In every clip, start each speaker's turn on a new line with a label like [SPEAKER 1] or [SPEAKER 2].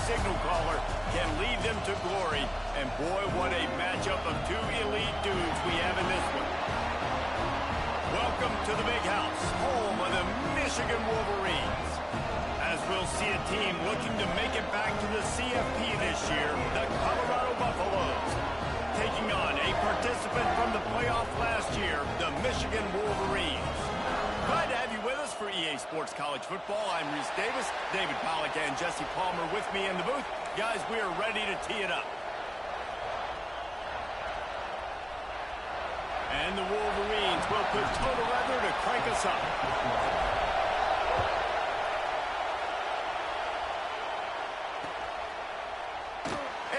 [SPEAKER 1] signal caller can lead them to glory. And boy, what a matchup of two elite dudes we have in this one. Welcome to the Big House, home of the Michigan Wolverines. As we'll see a team looking to make it back to the CFP this year, the Colorado Buffaloes. Taking on a participant from the playoff last year, the Michigan Wolverines. Glad to have you with us for EA Sports College Football. I'm Reese Davis, David Pollack, and Jesse Palmer with me in the booth. Guys, we are ready to tee it up. And the Wolverines will put total weather to crank us up.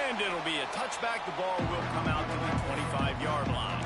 [SPEAKER 1] And it'll be a touchback. The ball will come out to the 25-yard line.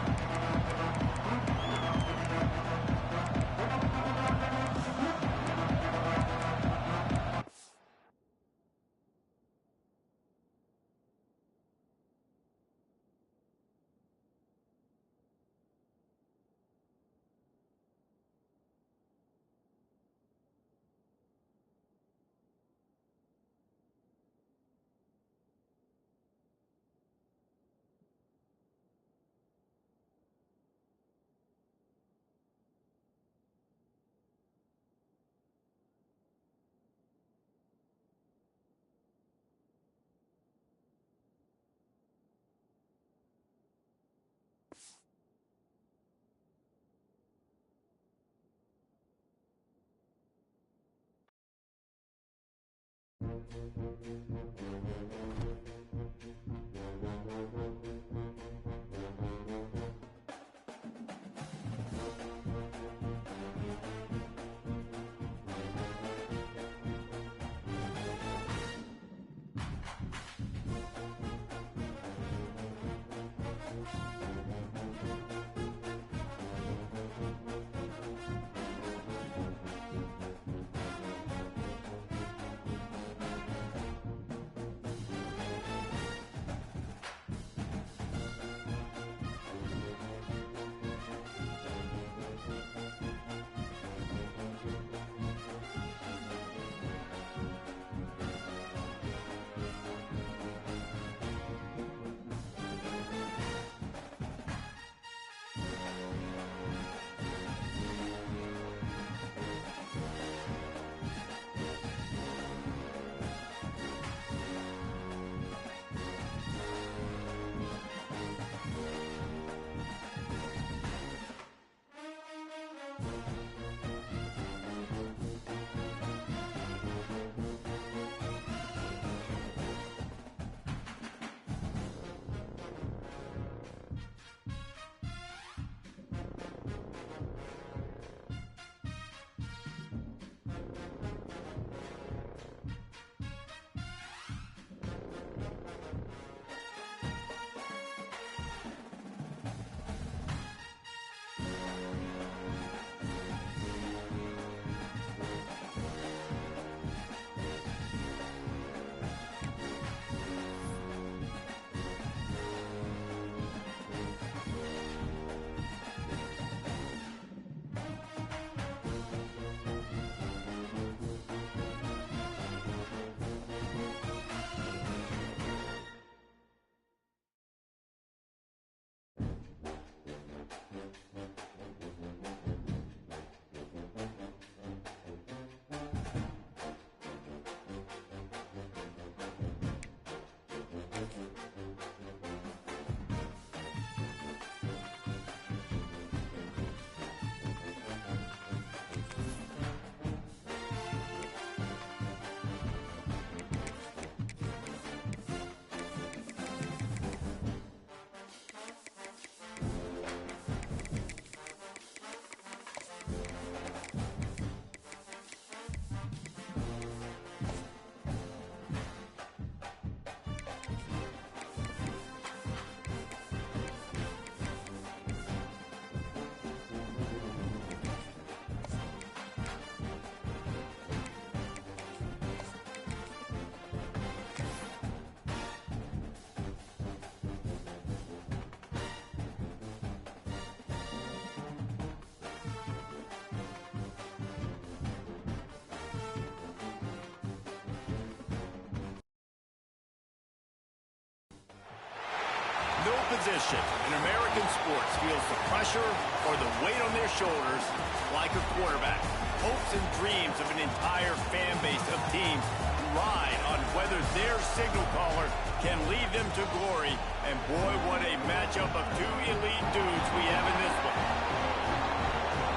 [SPEAKER 1] position in American sports feels the pressure or the weight on their shoulders like a quarterback. Hopes and dreams of an entire fan base of teams ride on whether their signal caller can lead them to glory. And boy, what a matchup of two elite dudes we have in this one.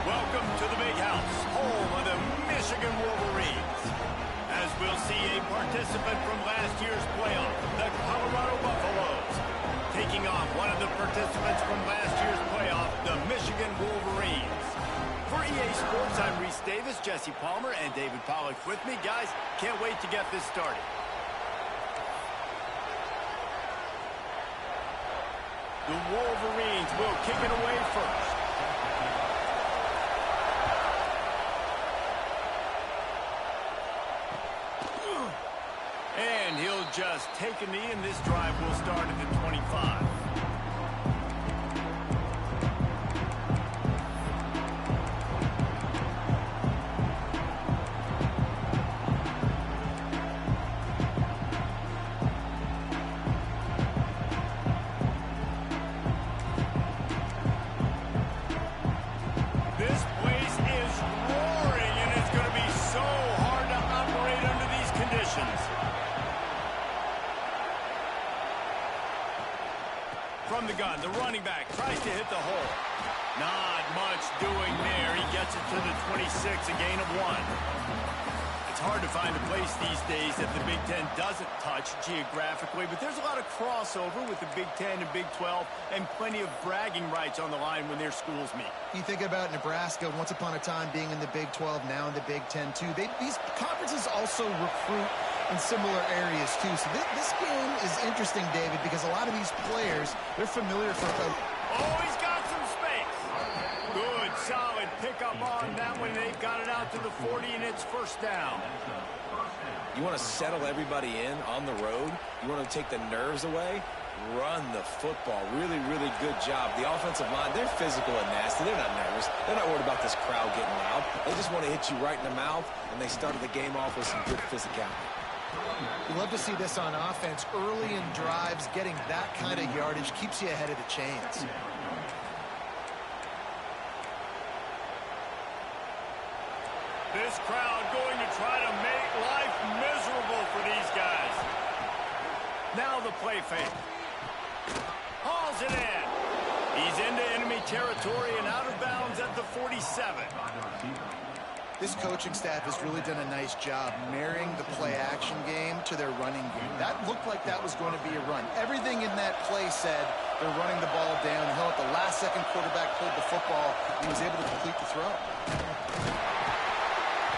[SPEAKER 1] Welcome to the Big House, home of the Michigan Wolverines. As we'll see a participant from last year's playoff, the Colorado Buffaloes, taking on one of the participants from last year's playoff, the Michigan Wolverines. For EA Sports, I'm Reese Davis, Jesse Palmer, and David Pollack with me. Guys, can't wait to get this started. The Wolverines will kick it away first. And he'll just take a knee, and this drive will start at the 25. This place is roaring, and it's going to be so hard to operate under these conditions. From the gun, the running back tries to hit the hole. Not much doing there. He gets it to the 26, a gain of 1. It's hard to find a place these days that the Big Ten doesn't touch geographically, but there's a lot of crossover with the Big Ten and Big 12 and plenty of bragging rights on the line when their schools meet.
[SPEAKER 2] You think about Nebraska, once upon a time being in the Big 12, now in the Big 10 too. These conferences also recruit in similar areas too. So this game is interesting, David, because a lot of these players, they're familiar for...
[SPEAKER 1] Oh, he's got some space. Good, solid pickup on that one. They've got it out to the 40, and it's first down.
[SPEAKER 3] You want to settle everybody in on the road? You want to take the nerves away? Run the football. Really, really good job. The offensive line, they're physical and nasty. They're not nervous. They're not worried about this crowd getting loud. They just want to hit you right in the mouth, and they started the game off with some good physicality.
[SPEAKER 2] You love to see this on offense. Early in drives, getting that kind of yardage keeps you ahead of the chains.
[SPEAKER 1] This crowd going to try to make life miserable for these guys. Now the play fake. Hauls it in. He's into enemy territory and out of bounds at the 47.
[SPEAKER 2] This coaching staff has really done a nice job marrying the play-action game to their running game. That looked like that was going to be a run. Everything in that play said they're running the ball down. Hell, at the last second, quarterback pulled the football. He was able to complete the throw.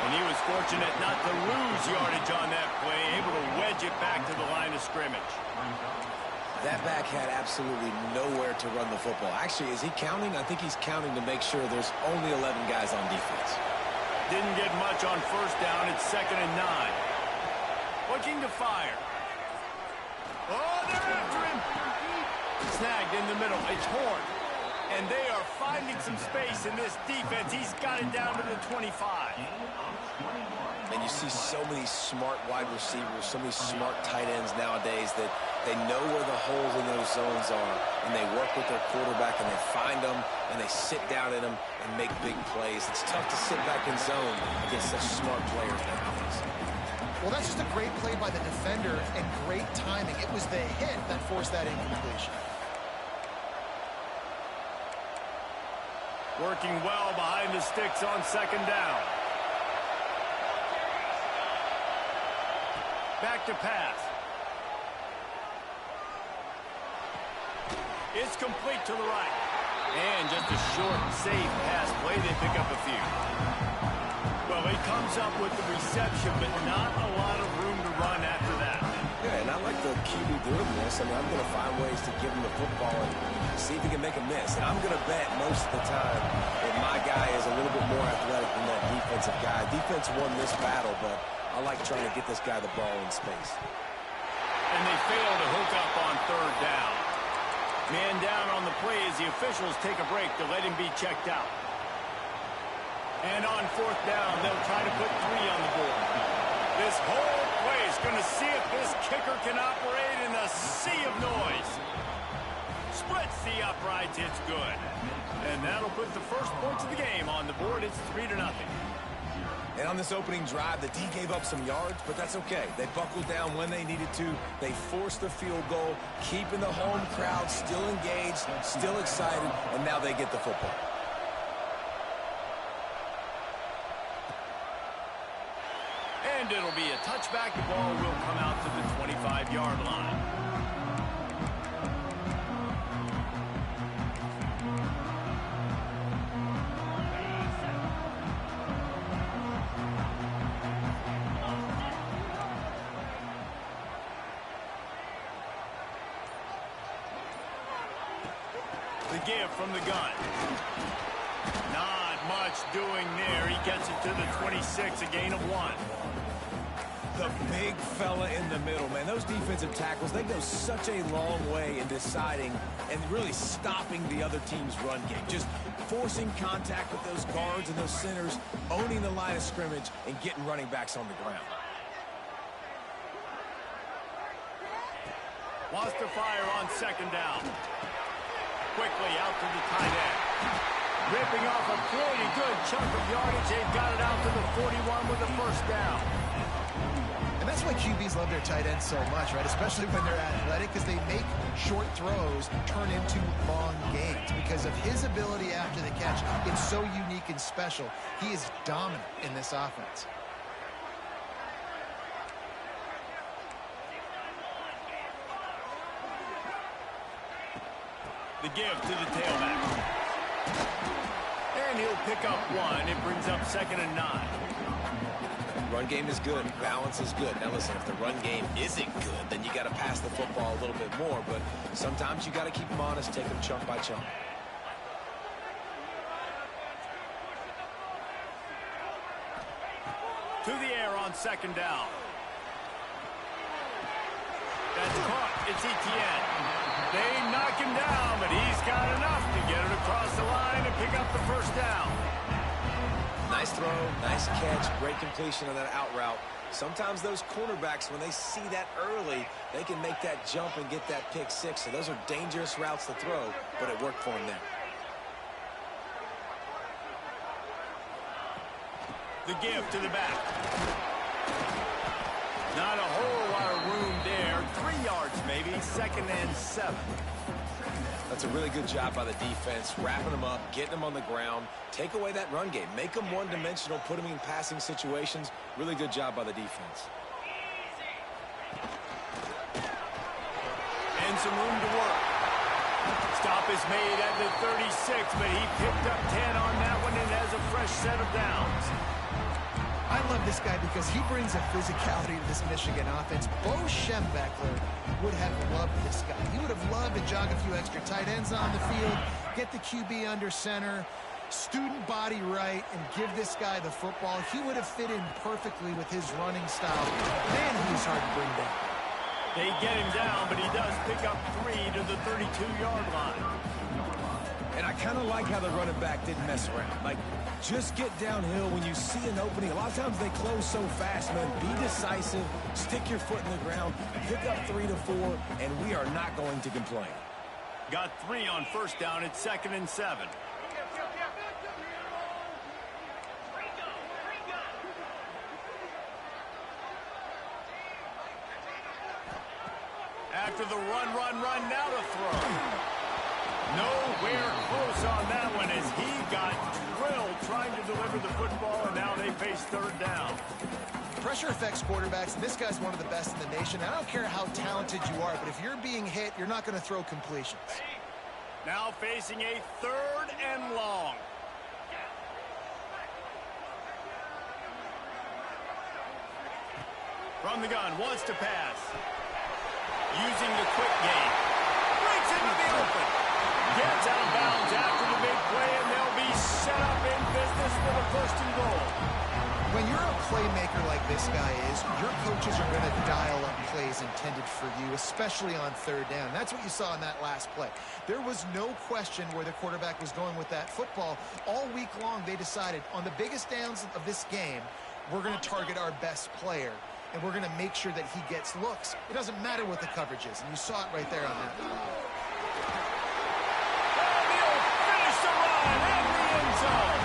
[SPEAKER 1] And he was fortunate not to lose yardage on that play, able to wedge it back to the line of scrimmage.
[SPEAKER 3] That back had absolutely nowhere to run the football. Actually, is he counting? I think he's counting to make sure there's only 11 guys on defense.
[SPEAKER 1] Didn't get much on first down. It's 2nd and 9. Looking to fire. Oh, they're after him. Snagged in the middle. It's Horn. And they are finding some space in this defense. He's got it down to the 25.
[SPEAKER 3] And you see so many smart wide receivers, so many smart tight ends nowadays that they know where the holes in those zones are, and they work with their quarterback, and they find them, and they sit down in them and make big plays. It's tough to sit back in zone against such smart players nowadays.
[SPEAKER 2] Well, that's just a great play by the defender and great timing. It was the hit that forced that incompletion.
[SPEAKER 1] Working well behind the sticks on 2nd down. Back to pass. It's complete to the right. And just a short, safe pass play. They pick up a few. Well, he comes up with the reception, but not a lot of room to run after that.
[SPEAKER 3] Yeah, and I like the QB doing this. I mean, I'm going to find ways to give him the football and see if he can make a miss. And I'm going to bet most of the time that my guy is a little bit more athletic than that defensive guy. Defense won this battle, but I like trying to get this guy the ball in space.
[SPEAKER 1] And they fail to hook up on 3rd down. Man down on the play as the officials take a break to let him be checked out. And on 4th down, they'll try to put 3 on the board. This whole play is going to see if this kicker can operate in a sea of noise. Splits the uprights. It's good. And that'll put the first points of the game on the board. It's 3-0.
[SPEAKER 3] And on this opening drive, the D gave up some yards, but that's okay. They buckled down when they needed to. They forced the field goal, keeping the home crowd still engaged, still excited, and now they get the football.
[SPEAKER 1] And it'll be a touchback. The ball will come out to the 25-yard line. The give from the gun. Not much doing there. He gets it to the 26, a gain of 1.
[SPEAKER 3] The big fella in the middle, man. Those defensive tackles, they go such a long way in deciding and really stopping the other team's run game. Just forcing contact with those guards and those centers, owning the line of scrimmage, and getting running backs on the ground.
[SPEAKER 1] Wants to fire on second down. Quickly out to the tight end. Ripping off a pretty good chunk of yardage. They've got it out to the 41 with a first down.
[SPEAKER 2] And that's why QBs love their tight ends so much, right? Especially when they're athletic, because they make short throws turn into long gains. Because of his ability after the catch, it's so unique and special. He is dominant in this offense.
[SPEAKER 1] The give to the tailback. And he'll pick up 1. It brings up 2nd and 9.
[SPEAKER 3] Run game is good. Balance is good. Now listen, if the run game isn't good, then you got to pass the football a little bit more. But sometimes you got to keep them honest, take them chunk by chunk.
[SPEAKER 1] To the air on second down. That's caught. It's Etienne. They knock him down, but he's got enough to get it across the line and pick up the first down.
[SPEAKER 3] Nice throw, nice catch, great completion of that out route. Sometimes those cornerbacks, when they see that early, they can make that jump and get that pick 6. So those are dangerous routes to throw, but it worked for him there.
[SPEAKER 1] The give to the back. Not a whole lot of room there. 3 yards maybe. 2nd and 7.
[SPEAKER 3] That's a really good job by the defense, wrapping them up, getting them on the ground. Take away that run game. Make them one-dimensional, put them in passing situations. Really good job by the defense.
[SPEAKER 1] And some room to work. Stop is made at the 36, but he picked up 10 on that one and has a fresh set of downs.
[SPEAKER 2] I love this guy because he brings a physicality to this Michigan offense. Bo Schembechler would have loved this guy. He would have loved to jog a few extra tight ends on the field, get the QB under center, student body right, and give this guy the football. He would have fit in perfectly with his running style. Man, he's hard to bring down.
[SPEAKER 1] They get him down, but he does pick up 3 to the 32-yard line.
[SPEAKER 3] And I kind of like how the running back didn't mess around. Like, just get downhill when you see an opening. A lot of times they close so fast, man. Be decisive, stick your foot in the ground, pick up 3 to 4, and we are not going to complain.
[SPEAKER 1] Got 3 on first down. It's 2nd and 7. After the run, now to throw. Nowhere close on that one as he got drilled trying to deliver the football, and now they face 3rd down.
[SPEAKER 2] Pressure affects quarterbacks, and this guy's one of the best in the nation. I don't care how talented you are, but if you're being hit, you're not going to throw completions.
[SPEAKER 1] Now facing a 3rd and long. From the gun, wants to pass. Using the quick game. Breaks into the open. Gets out of bounds after the big play, and they'll be set up in business for the 1st and goal.
[SPEAKER 2] When you're a playmaker like this guy is, your coaches are going to dial up plays intended for you, especially on 3rd down. That's what you saw in that last play. There was no question where the quarterback was going with that football. All week long, they decided on the biggest downs of this game, we're going to target our best player, and we're going to make sure that he gets looks. It doesn't matter what the coverage is, and you saw it right there on that.
[SPEAKER 1] zone.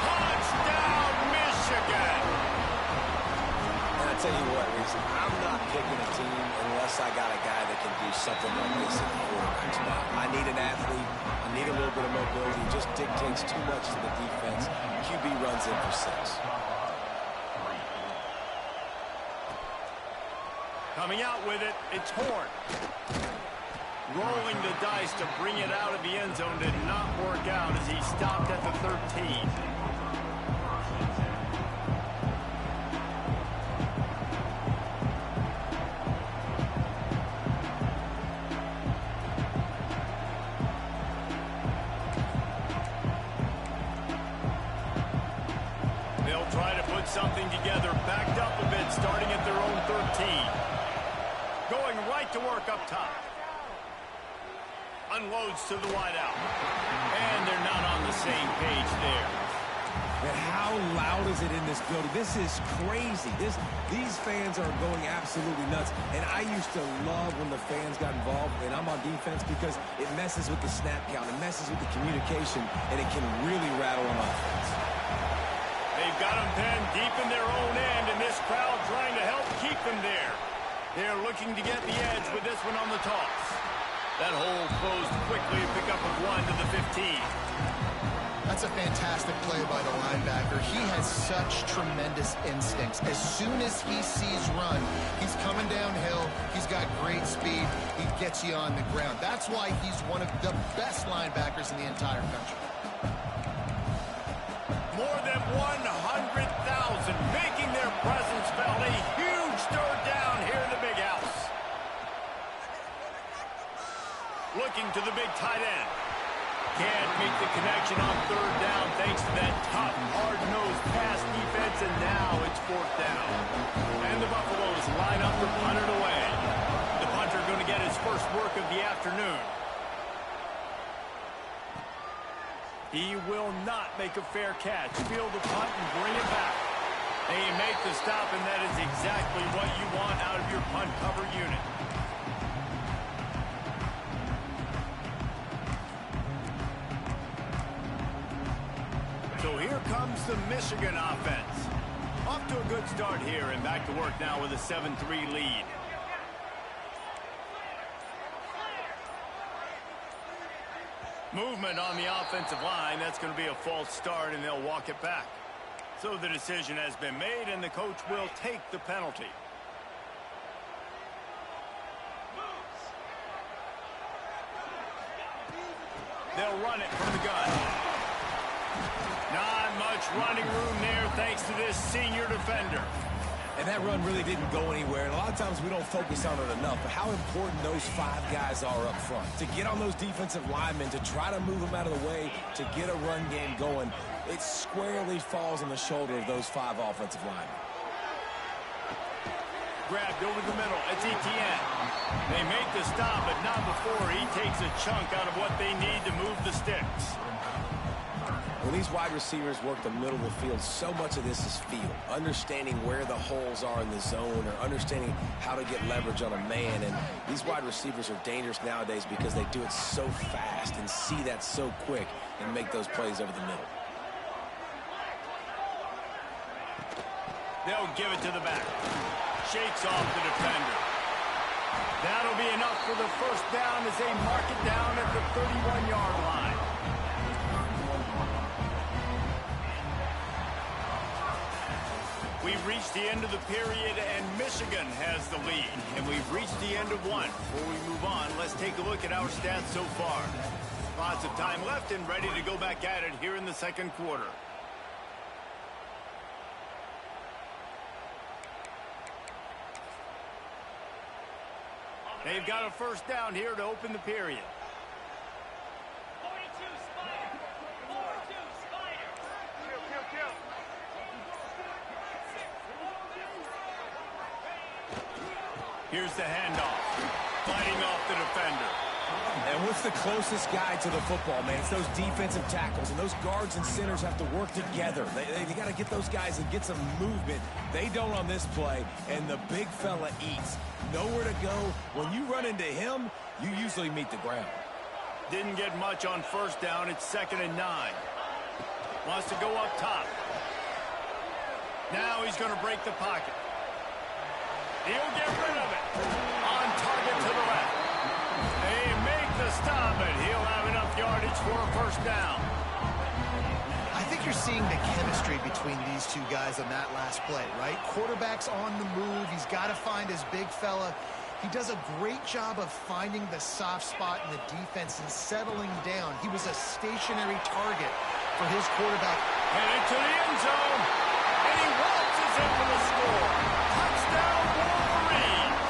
[SPEAKER 1] Touchdown, Michigan.
[SPEAKER 3] And I tell you what, Reese, I'm not picking a team unless I got a guy that can do something like this at the quarterback spot. I need an athlete. I need a little bit of mobility. It just dictates too much to the defense. QB runs in for 6.
[SPEAKER 1] Coming out with it, it's Horn. Rolling the dice to bring it out of the end zone did not work out as he stopped at the 13. They'll try to put something together, backed up a bit, starting at their own 13. Going right to work up top. Unloads to the wideout. And they're not on the same page there.
[SPEAKER 3] And how loud is it in this building? This is crazy. These fans are going absolutely nuts. And I used to love when the fans got involved, and I'm on defense, because it messes with the snap count. It messes with the communication, and it can really rattle on offense.
[SPEAKER 1] They've got them pinned deep in their own end, and this crowd trying to help keep them there. They're looking to get the edge with this one on the toss. That hole closed quickly, pick up of 1 to the 15.
[SPEAKER 2] That's a fantastic play by the linebacker. He has such tremendous instincts. As soon as he sees run, he's coming downhill. He's got great speed. He gets you on the ground. That's why he's one of the best linebackers in the entire country.
[SPEAKER 1] More than 100,000 making their presence felt. A huge third down here in the big house. Looking to the big tight end. Can't make the connection on third down thanks to that tough, hard-nosed pass defense, and now it's 4th down. And the Buffaloes line up to punt it away. The punter going to get his first work of the afternoon. He will not make a fair catch. Field the punt and bring it back. They make the stop, and that is exactly what you want out of your punt cover unit. So here comes the Michigan offense. Off to a good start here, and back to work now with a 7-3 lead. Movement on the offensive line. That's going to be a false start, and they'll walk it back. So the decision has been made, and the coach will take the penalty. They'll run it from the gun. Not much running room there thanks to this senior defender.
[SPEAKER 3] And that run really didn't go anywhere. And a lot of times we don't focus on it enough, but how important those 5 guys are up front. To get on those defensive linemen, to try to move them out of the way, to get a run game going, it squarely falls on the shoulder of those 5 offensive linemen.
[SPEAKER 1] Grabbed over the middle. It's Etienne. They make the stop, but not before he takes a chunk out of what they need to move the sticks.
[SPEAKER 3] When these wide receivers work the middle of the field, so much of this is feel. Understanding where the holes are in the zone, or understanding how to get leverage on a man. And these wide receivers are dangerous nowadays because they do it so fast and see that so quick and make those plays over the middle.
[SPEAKER 1] They'll give it to the back. Shakes off the defender. That'll be enough for the first down as they mark it down at the 31-yard line. We've reached the end of the period, and Michigan has the lead. And we've reached the end of one. Before we move on, let's take a look at our stats so far. Lots of time left and ready to go back at it here in the second quarter. They've got a first down here to open the period. Here's the handoff. Fighting off the defender.
[SPEAKER 3] And what's the closest guy to the football, man? It's those defensive tackles, and those guards and centers have to work together. They got to get those guys and get some movement. They don't on this play, and the big fella eats. Nowhere to go. When you run into him, you usually meet the ground.
[SPEAKER 1] Didn't get much on first down. It's 2nd and 9. Wants to go up top. Now he's going to break the pocket. He'll get rid of it. On target to the left. They make the stop, and he'll have enough yardage for a first down.
[SPEAKER 2] I think you're seeing the chemistry between these two guys on that last play, right? Quarterback's on the move. He's got to find his big fella. He does a great job of finding the soft spot in the defense and settling down. He was a stationary target for his quarterback.
[SPEAKER 1] Headed to the end zone, and he waltzes in for the score. Touchdown, Wolverines!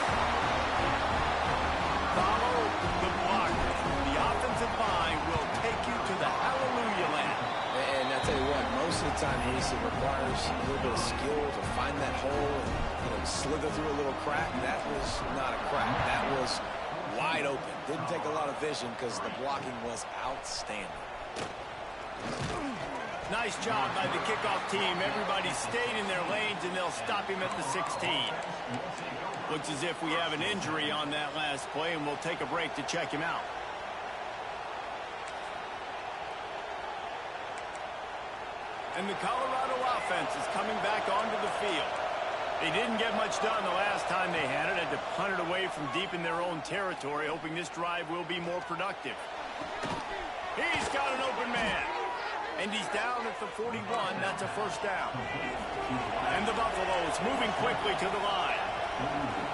[SPEAKER 1] Follow the blocker. The offensive line will take you to the hallelujah land.
[SPEAKER 3] And I tell you what, most of the time, Reese, it requires a little bit of skill to find that hole and slither through a little crack. That was not a crack. That was wide open. Didn't take a lot of vision because the blocking was outstanding.
[SPEAKER 1] Nice job by the kickoff team. Everybody stayed in their lanes, and they'll stop him at the 16. Looks as if we have an injury on that last play, and we'll take a break to check him out. And the Colorado offense is coming back onto the field. They didn't get much done the last time they had it. Had to punt it away from deep in their own territory, hoping this drive will be more productive. He's got an open man. And he's down at the 41. That's a first down. And the Buffaloes moving quickly to the line.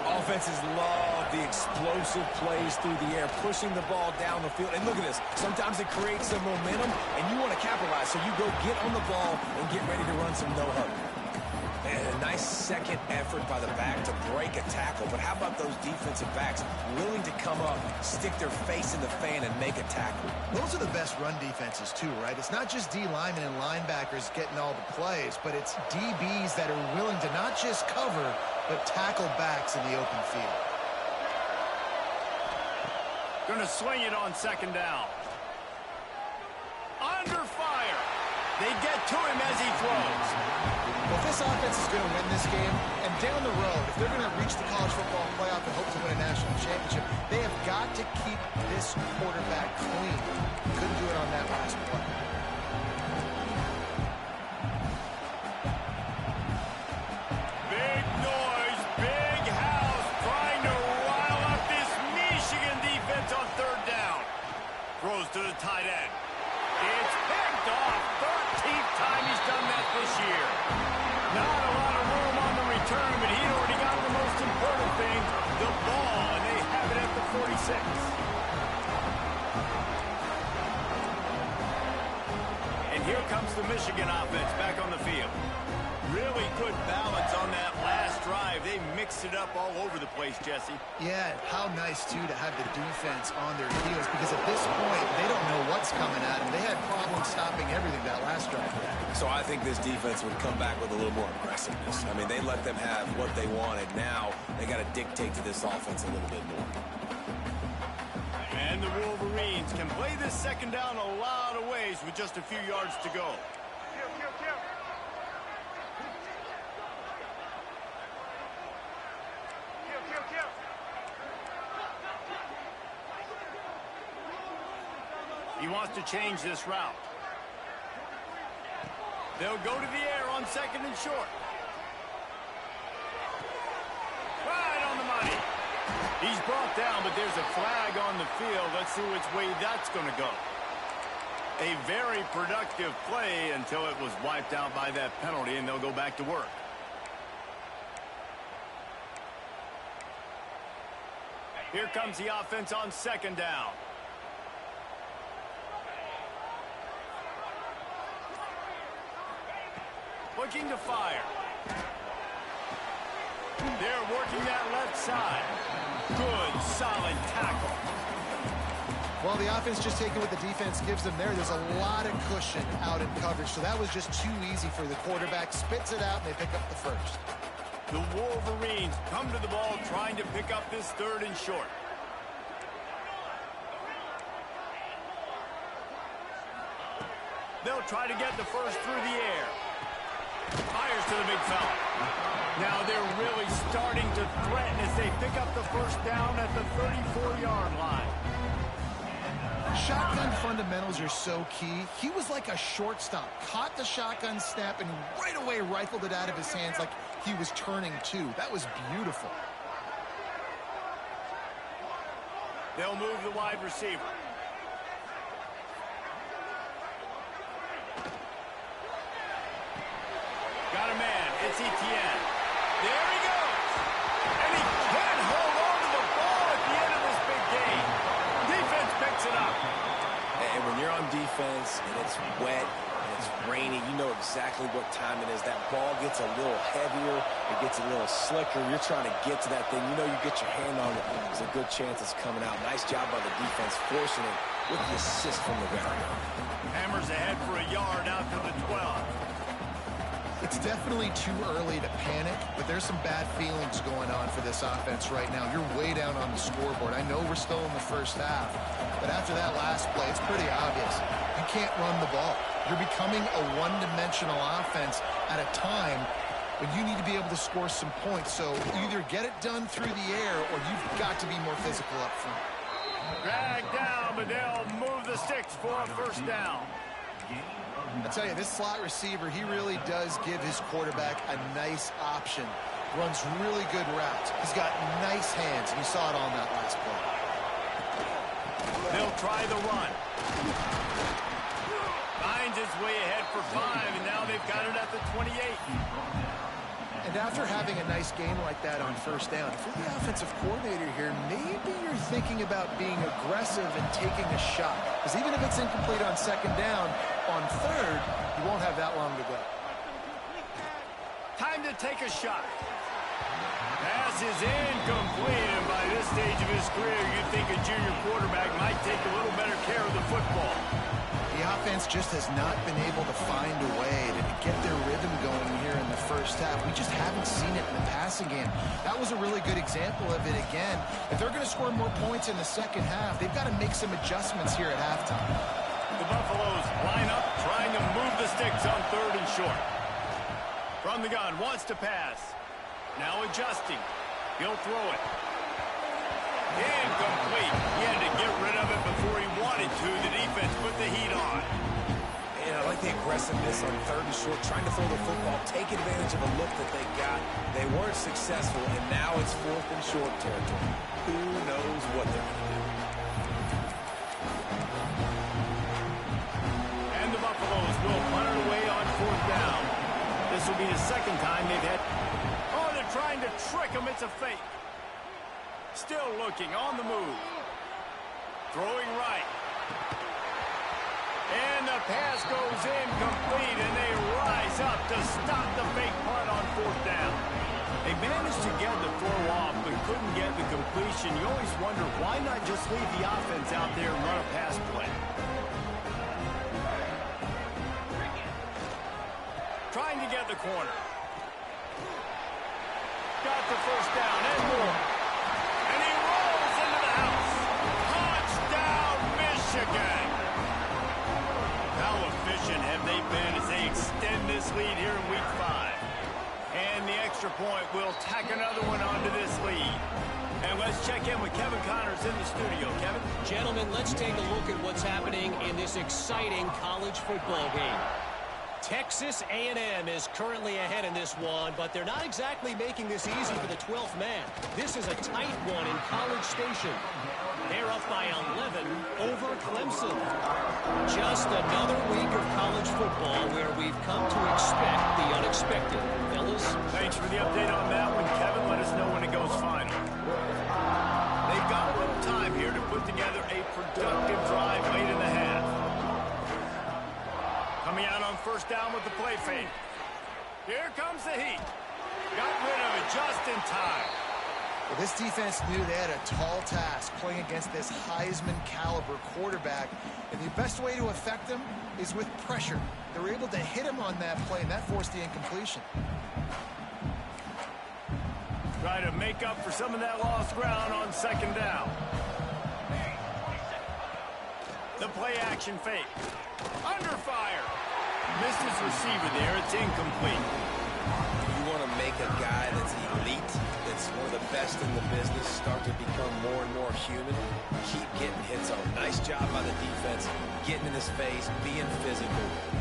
[SPEAKER 3] Offenses love the explosive plays through the air, pushing the ball down the field. And look at this. Sometimes it creates some momentum, and you want to capitalize. So you go get on the ball and get ready to run some no-huddle. And a nice second effort by the back to break a tackle. But how about those defensive backs willing to come up, stick their face in the fan, and make a tackle?
[SPEAKER 2] Those are the best run defenses, too, right? It's not just D linemen and linebackers getting all the plays, but it's DBs that are willing to not just cover, but tackle backs in the open field.
[SPEAKER 1] Going to swing it on second down. Under fire. They get to him as he throws.
[SPEAKER 2] Well, if this offense is going to win this game, and down the road, if they're going to reach the college football playoff and hope to win a national championship, they have got to keep this quarterback clean. Couldn't do it on that last play.
[SPEAKER 1] Big noise, big house, trying to rile up this Michigan defense on third down. Throws to the tight end. It's picked off. 13th time he's done that this year. Not a lot of room on the return, but he'd already got the most important thing, the ball, and they have it at the 46. And here comes the Michigan offense back on the field. Really good balance on that last drive. They mixed it up all over the place, Jesse.
[SPEAKER 2] Yeah, how nice, too, to have the defense on their heels, because at this point, they don't know what's coming at them. They had problems stopping everything that last drive.
[SPEAKER 3] So I think this defense would come back with a little more aggressiveness. I mean, they let them have what they wanted. Now they got to dictate to this offense a little bit more.
[SPEAKER 1] And the Wolverines can play this second down a lot of ways with just a few yards to go. He wants to change this route. They'll go to the air on second and short. Right on the money. He's brought down, but there's a flag on the field. Let's see which way that's going to go. A very productive play until it was wiped out by that penalty, and they'll go back to work. Here comes the offense on second down. Looking to fire. They're working that left side. Good, solid tackle.
[SPEAKER 2] Well, the offense just taking what the defense gives them there. There's a lot of cushion out in coverage, so that was just too easy for the quarterback. Spits it out, and they pick up the first.
[SPEAKER 1] The Wolverines come to the ball trying to pick up this third and short. They'll try to get the first through the air. Fires to the big fella. Now they're really starting to threaten as they pick up the first down at the 34-yard line.
[SPEAKER 2] Shotgun fundamentals are so key. He was like a shortstop. Caught the shotgun snap and right away rifled it out of his hands like he was turning two. That was beautiful.
[SPEAKER 1] They'll move the wide receiver. Got a man. It's Etienne. There he goes. And he can't hold on to the ball at the end of this big game. Defense picks it up.
[SPEAKER 3] And when you're on defense and it's wet and it's rainy, you know exactly what time it is. That ball gets a little heavier. It gets a little slicker. You're trying to get to that thing. You know you get your hand on it. There's a good chance it's coming out. Nice job by the defense forcing it with the assist from the veteran.
[SPEAKER 1] Hammers ahead for a yard out to the 12.
[SPEAKER 2] It's definitely too early to panic, but there's some bad feelings going on for this offense right now. You're way down on the scoreboard. I know we're still in the first half, but after that last play, it's pretty obvious. You can't run the ball. You're becoming a one-dimensional offense at a time when you need to be able to score some points. So either get it done through the air or you've got to be more physical up front.
[SPEAKER 1] Drag down, but they'll move the sticks for a first down.
[SPEAKER 2] I tell you, this slot receiver, he really does give his quarterback a nice option. Runs really good routes. He's got nice hands, and you saw it on that last play.
[SPEAKER 1] They'll try the run. Finds his way ahead for 5, and now they've got it at the 28.
[SPEAKER 2] And after having a nice game like that on first down, if you're the offensive coordinator here, maybe you're thinking about being aggressive and taking a shot. Because even if it's incomplete on second down, on third, you won't have that long to go.
[SPEAKER 1] Time to take a shot. Pass is incomplete, and by this stage of his career, you'd think a junior quarterback might take a little better care of the football.
[SPEAKER 2] The offense just has not been able to find a way to get their rhythm going here in the first half. We just haven't seen it in the passing game. That was a really good example of it again. If they're going to score more points in the second half, they've got to make some adjustments here at halftime.
[SPEAKER 1] The Buffaloes line up, trying to move the sticks on 3rd and short. From the gun, wants to pass. Now adjusting. He'll throw it. Incomplete. He had to get rid of it before he wanted to. The defense put the heat on.
[SPEAKER 3] And I like the aggressiveness on 3rd and short, trying to throw the football, take advantage of a look that they got. They weren't successful, and now it's 4th and short territory. Who knows what they're going to do?
[SPEAKER 1] And the Buffaloes will punt it away on 4th down. This will be the second time they've had... Oh, they're trying to trick him. It's a fake. Still looking on the move. Throwing right. And the pass goes incomplete, and they rise up to stop the fake punt on 4th down. They managed to get the throw off, but couldn't get the completion. You always wonder, why not just leave the offense out there and run a pass play? Trying to get the corner. Got the first down and more. And he rolls into the house. Touchdown, Michigan. How efficient have they been as they extend this lead here in Week 5? And the extra point will tack another one onto this lead. And let's check in with Kevin Connors in the studio. Kevin?
[SPEAKER 4] Gentlemen, let's take a look at what's happening in this exciting college football game. Texas A&M is currently ahead in this one, but they're not exactly making this easy for the 12th man. This is a tight one in College Station. They're up by 11 over Clemson. Just another week of college football where we've come to expect the unexpected. Fellas?
[SPEAKER 1] Thanks for the update on that one, Kevin. Let us know when it goes final. They've got a little time here to put together a productive drive late in the half. Coming out on first down with the play fake. Here comes the heat. Got rid of it just in time.
[SPEAKER 2] Well, this defense knew they had a tall task playing against this Heisman caliber quarterback, and the best way to affect him is with pressure. They were able to hit him on that play, and that forced the incompletion.
[SPEAKER 1] Try to make up for some of that lost ground on second down. The play action fake. Under fire. Missed his receiver there. It's incomplete.
[SPEAKER 3] You want to make a guy that's elite, that's defense, one of the best in the business, start to become more and more human, keep getting hits on. Nice job by the defense, getting in his face, being physical.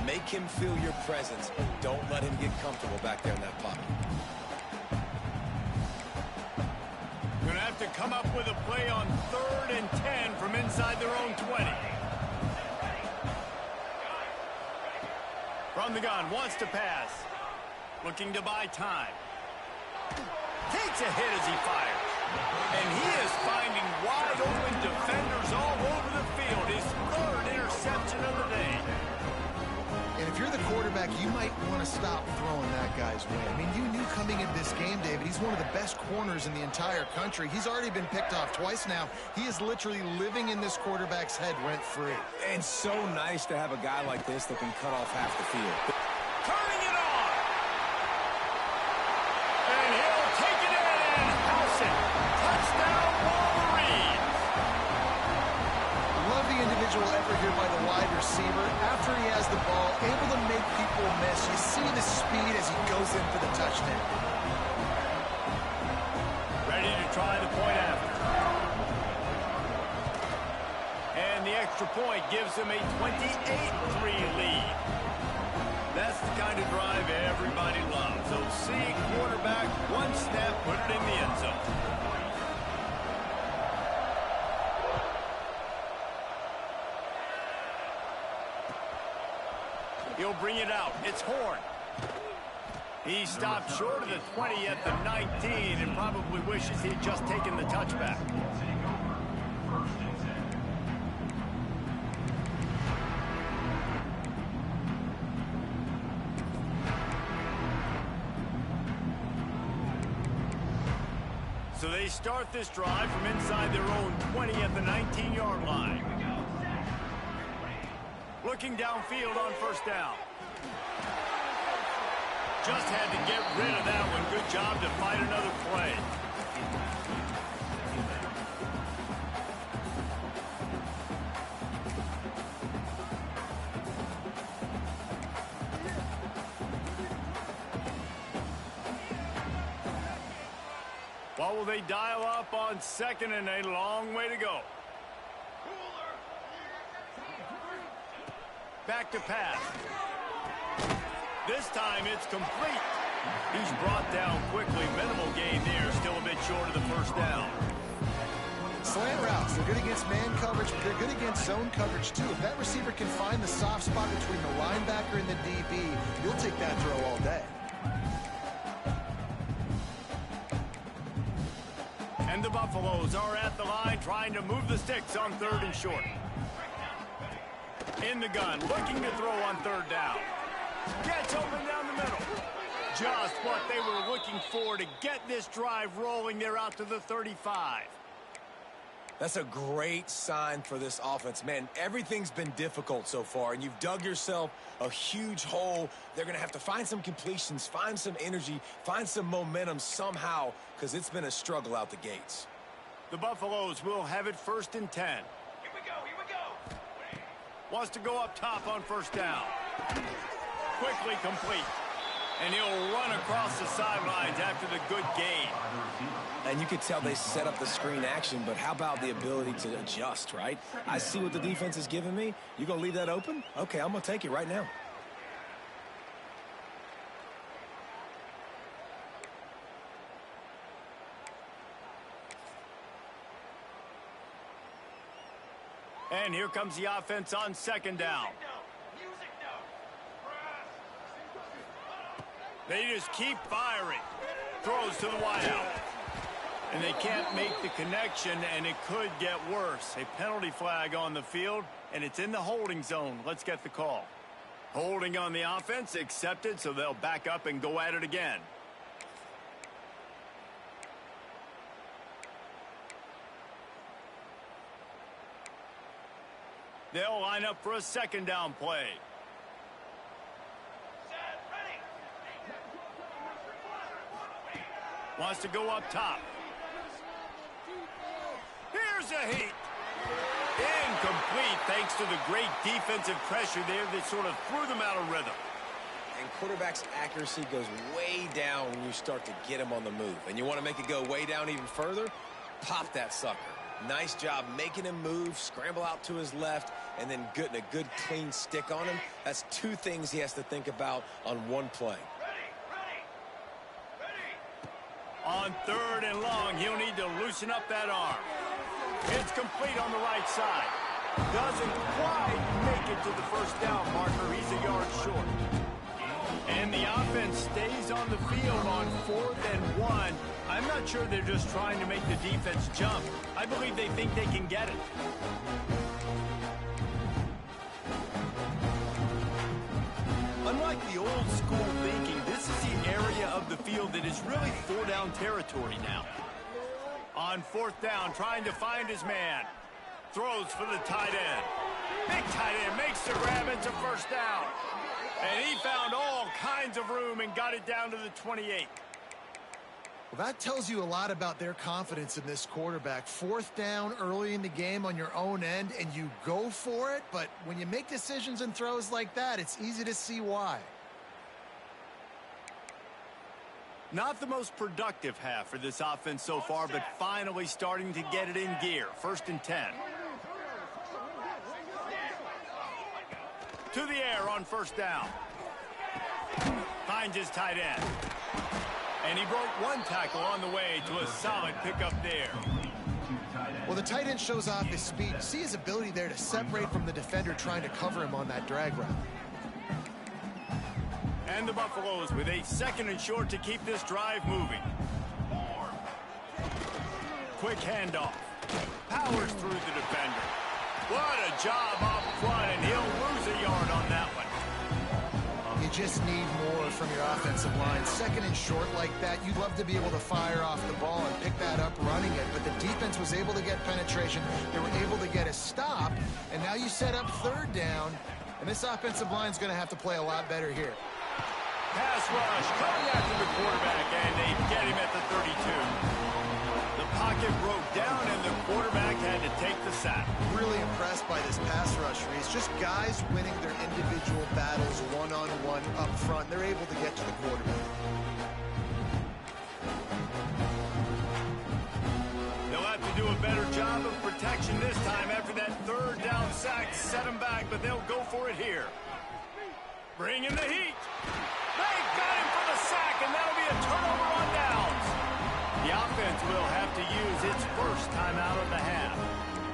[SPEAKER 3] Make him feel your presence. Don't let him get comfortable back there in that pocket.
[SPEAKER 1] Going to have to come up with a play on 3rd and 10 from inside their own 20. From the gun, wants to pass. Looking to buy time. Takes a hit as he fires. And he is finding wide open defenders all over the field. His 3rd interception of the day.
[SPEAKER 2] And if you're the quarterback, you might want to stop throwing that guy's way. I mean, you knew coming into this game, David, he's one of the best corners in the entire country. He's already been picked off twice now. He is literally living in this quarterback's head rent-free.
[SPEAKER 3] And so nice to have a guy like this that can cut off half the field.
[SPEAKER 1] Turning it on. And he'll take it in and house it. Touchdown, Wolverines.
[SPEAKER 2] Love the individual effort here by the wide receiver. After he has the ball, able to make people miss. You see the speed as he goes in for the touchdown.
[SPEAKER 1] Ready to try the point after. And the extra point gives him a 28-3 lead. That's the kind of drive everybody loves. So see quarterback, one snap, put it in the end zone. He'll bring it out. It's Horn. He stopped short of the 20 at the 19 and probably wishes he'd just taken the touchback. So they start this drive from inside their own 20 at the 19-yard line. Looking downfield on 1st down. Just had to get rid of that one. Good job to fight another play. What will they dial up on 2nd and a long way to go? Back to pass. This time it's complete. He's brought down quickly. Minimal gain there. Still a bit short of the 1st down.
[SPEAKER 2] Slant routes. They're good against man coverage, but they're good against zone coverage too. If that receiver can find the soft spot between the linebacker and the DB, you'll take that throw all day.
[SPEAKER 1] And the Buffaloes are at the line trying to move the sticks on 3rd and short. In the gun, looking to throw on 3rd down. Gets open down the middle. Just what they were looking for to get this drive rolling. They're out to the 35.
[SPEAKER 3] That's a great sign for this offense. Man, everything's been difficult so far, and you've dug yourself a huge hole. They're going to have to find some completions, find some energy, find some momentum somehow, because it's been a struggle out the gates.
[SPEAKER 1] The Buffaloes will have it 1st and 10.
[SPEAKER 5] Here we go, here we go.
[SPEAKER 1] Wants to go up top on 1st down. Quickly complete. And he'll run across the sidelines after the good gain.
[SPEAKER 3] And you could tell they set up the screen action, but how about the ability to adjust, right? I see what the defense is giving me. You gonna leave that open? Okay, I'm gonna take it right now.
[SPEAKER 1] And here comes the offense on 2nd down. They just keep firing. Throws to the wideout. And they can't make the connection, and it could get worse. A penalty flag on the field, and it's in the holding zone. Let's get the call. Holding on the offense, accepted, so they'll back up and go at it again. They'll line up for a 2nd down play. Wants to go up top. Here's a heat. Incomplete thanks to the great defensive pressure there that sort of threw them out of rhythm.
[SPEAKER 3] And quarterback's accuracy goes way down when you start to get him on the move. And you want to make it go way down even further? Pop that sucker. Nice job making him move, scramble out to his left, and then getting a good clean stick on him. That's two things he has to think about on one play.
[SPEAKER 1] On 3rd and long, he'll need to loosen up that arm. It's complete on the right side. Doesn't quite make it to the first down marker. He's a yard short. And the offense stays on the field on 4th and 1. I'm not sure they're just trying to make the defense jump. I believe they think they can get it. Unlike the old school thinking, this is the area of the field that is really 4-down territory now. On 4th down, trying to find his man. Throws for the tight end. Big tight end makes the grab. It's a first down. And he found all kinds of room and got it down to the 28.
[SPEAKER 2] Well, that tells you a lot about their confidence in this quarterback. 4th down early in the game on your own end, and you go for it. But when you make decisions and throws like that, it's easy to see why.
[SPEAKER 1] Not the most productive half for this offense so far, but finally starting to get it in gear. 1st and 10. To the air on 1st down. Finds his tight end. And he broke one tackle on the way to a solid pickup there.
[SPEAKER 2] Well, the tight end shows off his speed. See his ability there to separate from the defender trying to cover him on that drag route.
[SPEAKER 1] And the Buffaloes with a 2nd and short to keep this drive moving. Quick handoff. Powers through the defender. What a job up front, and he'll lose a yard on that one.
[SPEAKER 2] You just need more from your offensive line. 2nd and short like that, you'd love to be able to fire off the ball and pick that up running it, but the defense was able to get penetration. They were able to get a stop, and now you set up 3rd down, and this offensive line is going to have to play a lot better here.
[SPEAKER 1] Pass rush coming after the quarterback, and they get him at the 32. The pocket broke down, and the quarterback had to take the sack.
[SPEAKER 2] Really impressed by this pass rush, Reese. Just guys winning their individual battles one-on-one up front. They're able to get to the quarterback.
[SPEAKER 1] They'll have to do a better job of protection this time after that 3rd down sack set them back, but they'll go for it here. Bring in the heat. They've got him for the sack, and that'll be a turnover on downs. The offense will have to use its first timeout of the half.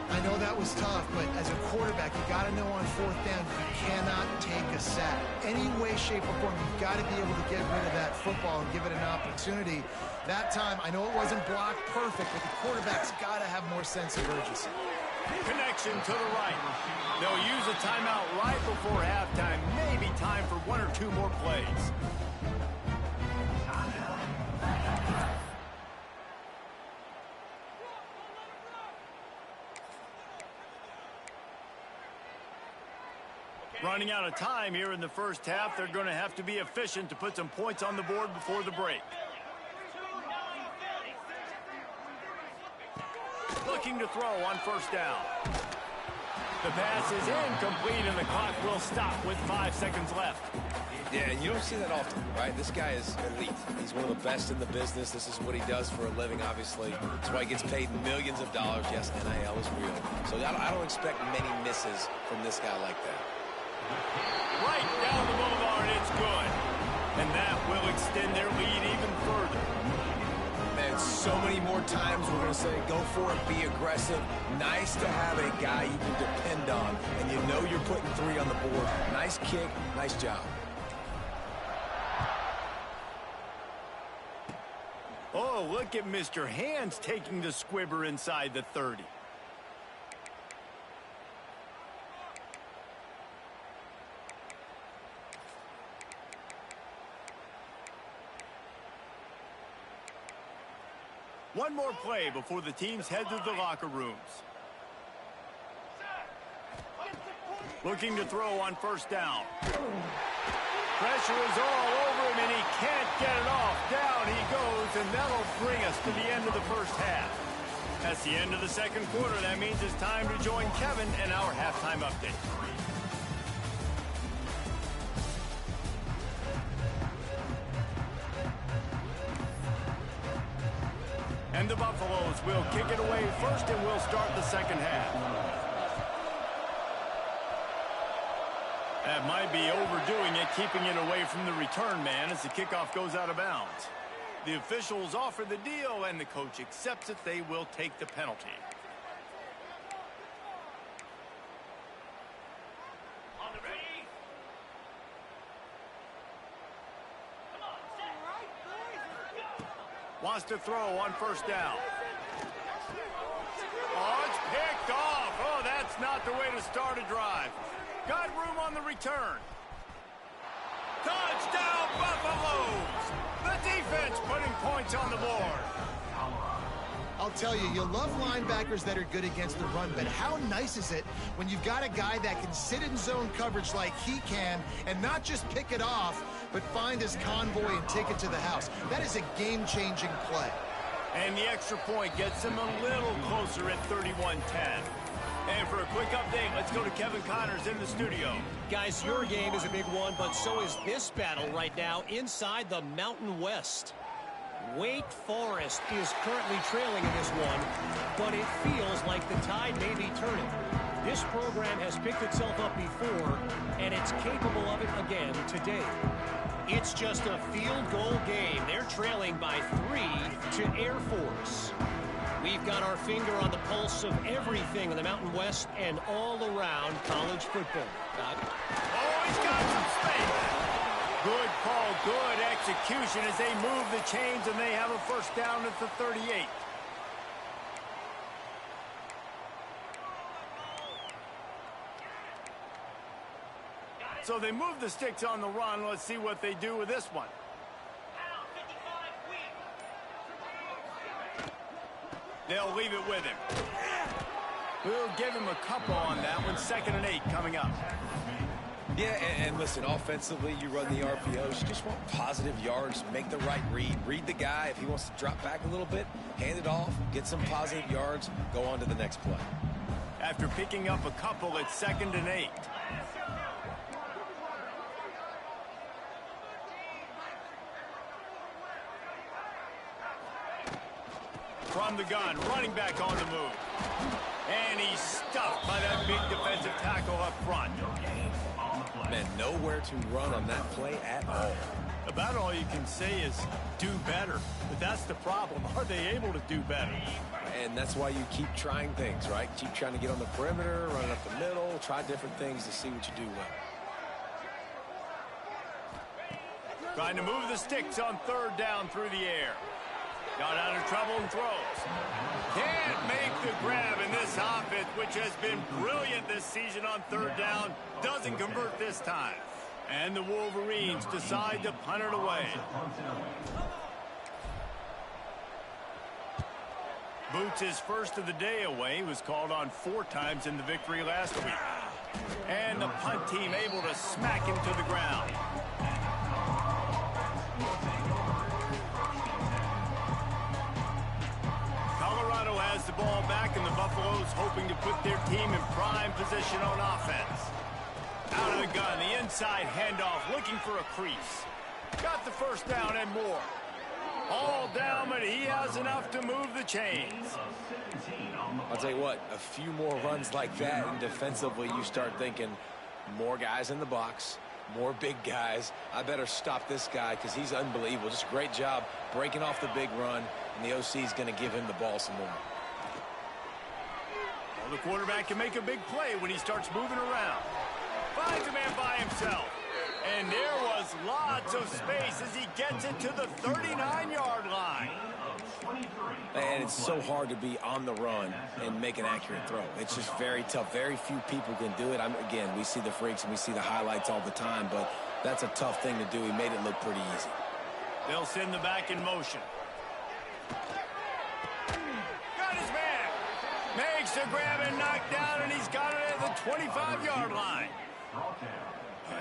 [SPEAKER 2] I know that was tough, but as a quarterback, you got to know on 4th down, you cannot take a sack. Any way, shape, or form, you've got to be able to get rid of that football and give it an opportunity. That time, I know it wasn't blocked perfect, but the quarterback's got to have more sense of urgency.
[SPEAKER 1] Connection to the right. They'll use a timeout right before halftime. Maybe time for 1 or 2 more plays. Running out of time here in the first half. They're going to have to be efficient to put some points on the board before the break. Looking to throw on 1st down. The pass is incomplete, and the clock will stop with 5 seconds left.
[SPEAKER 3] Yeah, and you don't see that often, right? This guy is elite. He's one of the best in the business. This is what he does for a living, obviously. That's why he gets paid millions of dollars. Yes, NIL is real. So I don't expect many misses from this guy like that.
[SPEAKER 1] Right down the boulevard, it's good. And that will extend their lead even further.
[SPEAKER 3] Man, so many more times we're going to say, go for it, be aggressive. Nice to have a guy you can depend on, and you know you're putting 3 on the board. Nice kick, nice job.
[SPEAKER 1] Oh, look at Mr. Hands taking the squibber inside the 30. One more play before the teams head to the locker rooms. Looking to throw on 1st down. Pressure is all over him, and he can't get it off. Down he goes, and that'll bring us to the end of the first half. That's the end of the 2nd quarter. That means it's time to join Kevin and our halftime update. And the Buffaloes will kick it away first, and we'll start the second half. That might be overdoing it, keeping it away from the return man as the kickoff goes out of bounds. The officials offer the deal, and the coach accepts it. They will take the penalty.
[SPEAKER 5] On the ready. Come on, set. All right, boys, go.
[SPEAKER 1] Wants to throw on first down. Oh, it's picked off. Oh, that's not the way to start a drive. Got room on the return. Touchdown, Buffaloes! The defense putting points on the board.
[SPEAKER 2] I'll tell you, you love linebackers that are good against the run, but how nice is it when you've got a guy that can sit in zone coverage like he can and not just pick it off, but find his convoy and take it to the house. That is a game-changing play.
[SPEAKER 1] And the extra point gets him a little closer at 31-10. And for a quick update, let's go to Kevin Connors in the studio.
[SPEAKER 4] Guys, your game is a big one, but so is this battle right now inside the Mountain West. Wake Forest is currently trailing in this one, but it feels like the tide may be turning. This program has picked itself up before, and it's capable of it again today. It's just a field goal game. They're trailing by 3 to Air Force. We've got our finger on the pulse of everything in the Mountain West and all around college football.
[SPEAKER 1] Oh, he's got some space. Good call, good execution as they move the chains, and they have a first down at the 38. So they move the sticks on the run. Let's see what they do with this one. They'll leave it with him. We'll give him a couple on that one. 2nd and 8 coming up.
[SPEAKER 3] Yeah, and listen, offensively, you run the RPOs. You just want positive yards, make the right read. Read the guy. If he wants to drop back a little bit, hand it off, get some positive yards, go on to the next play.
[SPEAKER 1] After picking up a couple, it's 2nd and 8. From the gun, running back on the move. And he's stuffed by that big defensive tackle up front.
[SPEAKER 3] Man, nowhere to run on that play at all.
[SPEAKER 1] About all you can say is do better. But that's the problem. Are they able to do better?
[SPEAKER 3] And that's why you keep trying things, right? Keep trying to get on the perimeter, run up the middle, try different things to see what you do well.
[SPEAKER 1] Trying to move the sticks on 3rd down through the air. Got out of trouble and throws. Can't make the grab in this offense, which has been brilliant this season on 3rd down. Doesn't convert this time. And the Wolverines decide to punt it away. Boots' first of the day away. He was called on 4 times in the victory last week. And the punt team able to smack him to the ground. Has the ball back, and the Buffaloes hoping to put their team in prime position on offense. Out of the gun, the inside handoff, looking for a crease. Got the first down and more. All down, but he has enough to move the chains.
[SPEAKER 3] I'll tell you what, a few more runs like that, and defensively you start thinking more guys in the box, more big guys. I better stop this guy because he's unbelievable. Just a great job breaking off the big run, and the OC is going to give him the ball some more.
[SPEAKER 1] Well, the quarterback can make a big play when he starts moving around. Finds a man by himself. And there was lots of space as he gets it to the 39-yard line.
[SPEAKER 3] And it's so hard to be on the run and make an accurate throw. It's just very tough. Very few people can do it. Again, we see the freaks and we see the highlights all the time, but that's a tough thing to do. He made it look pretty easy.
[SPEAKER 1] They'll send the back in motion. Got his man. Makes the grab and knock down, and he's got it at the 25-yard line.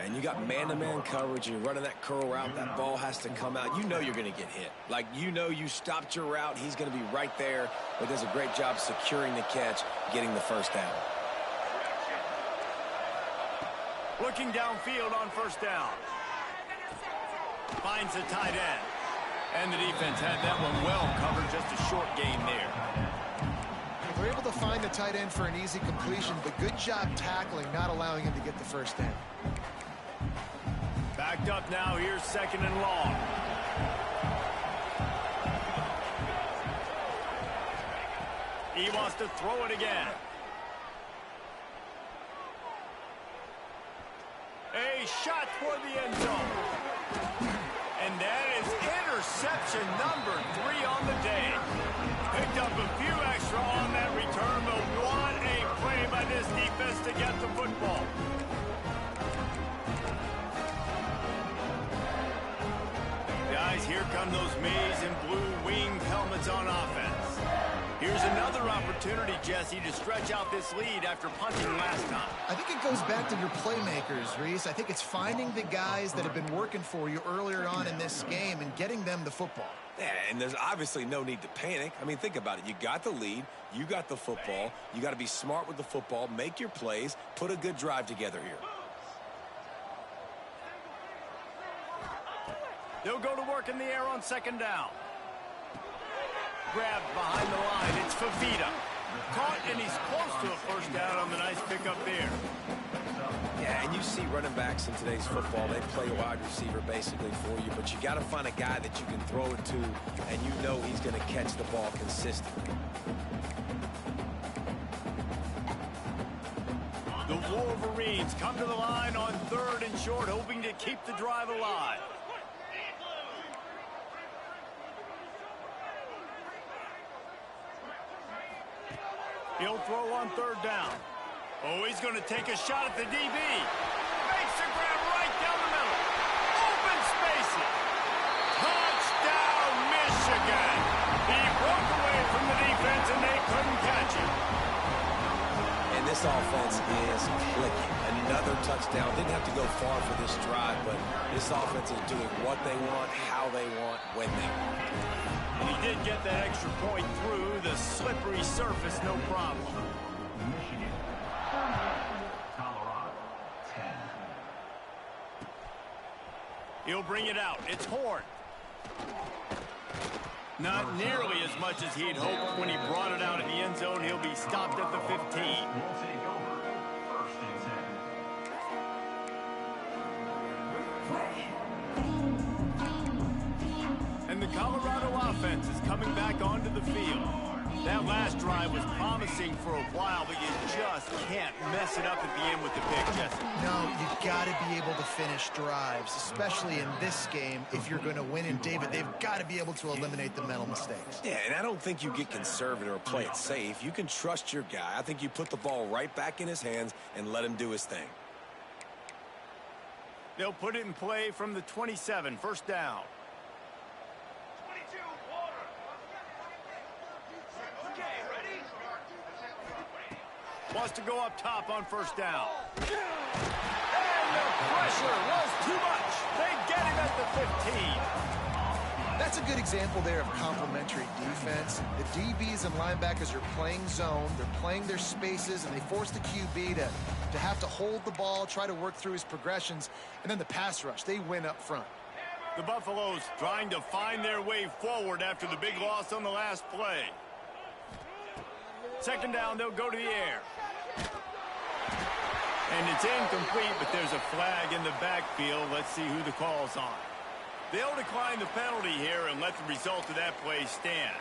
[SPEAKER 3] And you got man-to-man coverage. You're running that curl route. That ball has to come out. You know you're going to get hit. Like, you know you stopped your route. He's going to be right there. But does a great job securing the catch, getting the first down.
[SPEAKER 1] Looking downfield on first down. Finds the tight end. And the defense had that one well covered, just a short gain there.
[SPEAKER 2] They're able to find the tight end for an easy completion, but good job tackling, not allowing him to get the first down.
[SPEAKER 1] Backed up now, here's 2nd and long. He wants to throw it again. A shot toward the end zone. And that is interception number 3 on the day. Picked up a few extra on that return, but what a play by this defense to get the football. Guys, here come those maize and blue winged helmets on offense. Here's another opportunity, Jesse, to stretch out this lead after punting last time.
[SPEAKER 2] I think it goes back to your playmakers, Reese. I think it's finding the guys that have been working for you earlier on in this game and getting them the football.
[SPEAKER 3] Yeah, and there's obviously no need to panic. I mean, think about it. You got the lead. You got the football. You got to be smart with the football, make your plays, put a good drive together here.
[SPEAKER 1] They'll go to work in the air on 2nd down. Grabbed behind the line. It's Fafita. Caught, and he's close to a first down on the nice pickup there.
[SPEAKER 3] Yeah, and you see running backs in today's football, they play wide receiver basically for you, but you got to find a guy that you can throw it to, and you know he's going to catch the ball consistently.
[SPEAKER 1] The Wolverines come to the line on 3rd and short, hoping to keep the drive alive. He'll throw on 3rd down. Oh, he's going to take a shot at the DB. Makes the grab right down the middle. Open spaces. Touchdown, Michigan. He broke away from the defense, and they couldn't catch him.
[SPEAKER 3] And this offense is clicking. Another touchdown. Didn't have to go far for this drive, but this offense is doing what they want, how they want, when they want.
[SPEAKER 1] He did get that extra point through the slippery surface, no problem.
[SPEAKER 6] Michigan, Colorado, 10.
[SPEAKER 1] He'll bring it out. It's Horn. Not nearly as much as he'd hoped when he brought it out in the end zone. He'll be stopped at the 15.
[SPEAKER 6] We'll take over 1st and 10.
[SPEAKER 1] And the Colorado offense is coming back onto the field. That last drive was promising for a while, but you just can't mess it up at the end with the pick, Jesse.
[SPEAKER 2] No, you've got to be able to finish drives, especially in this game if you're going to win. And, David, they've got to be able to eliminate the mental mistakes.
[SPEAKER 3] Yeah, and I don't think you get conservative or play it safe. You can trust your guy. I think you put the ball right back in his hands and let him do his thing.
[SPEAKER 1] They'll put it in play from the 27, 1st down. Wants to go up top on 1st down. And the pressure was too much. They get him at the 15.
[SPEAKER 2] That's a good example there of complementary defense. The DBs and linebackers are playing zone. They're playing their spaces, and they force the QB to have to hold the ball, try to work through his progressions, and then the pass rush. They win up front.
[SPEAKER 1] The Buffaloes trying to find their way forward after the big loss on the last play. 2nd down, they'll go to the air. And it's incomplete, but there's a flag in the backfield. Let's see who the call's on. They'll decline the penalty here and let the result of that play stand.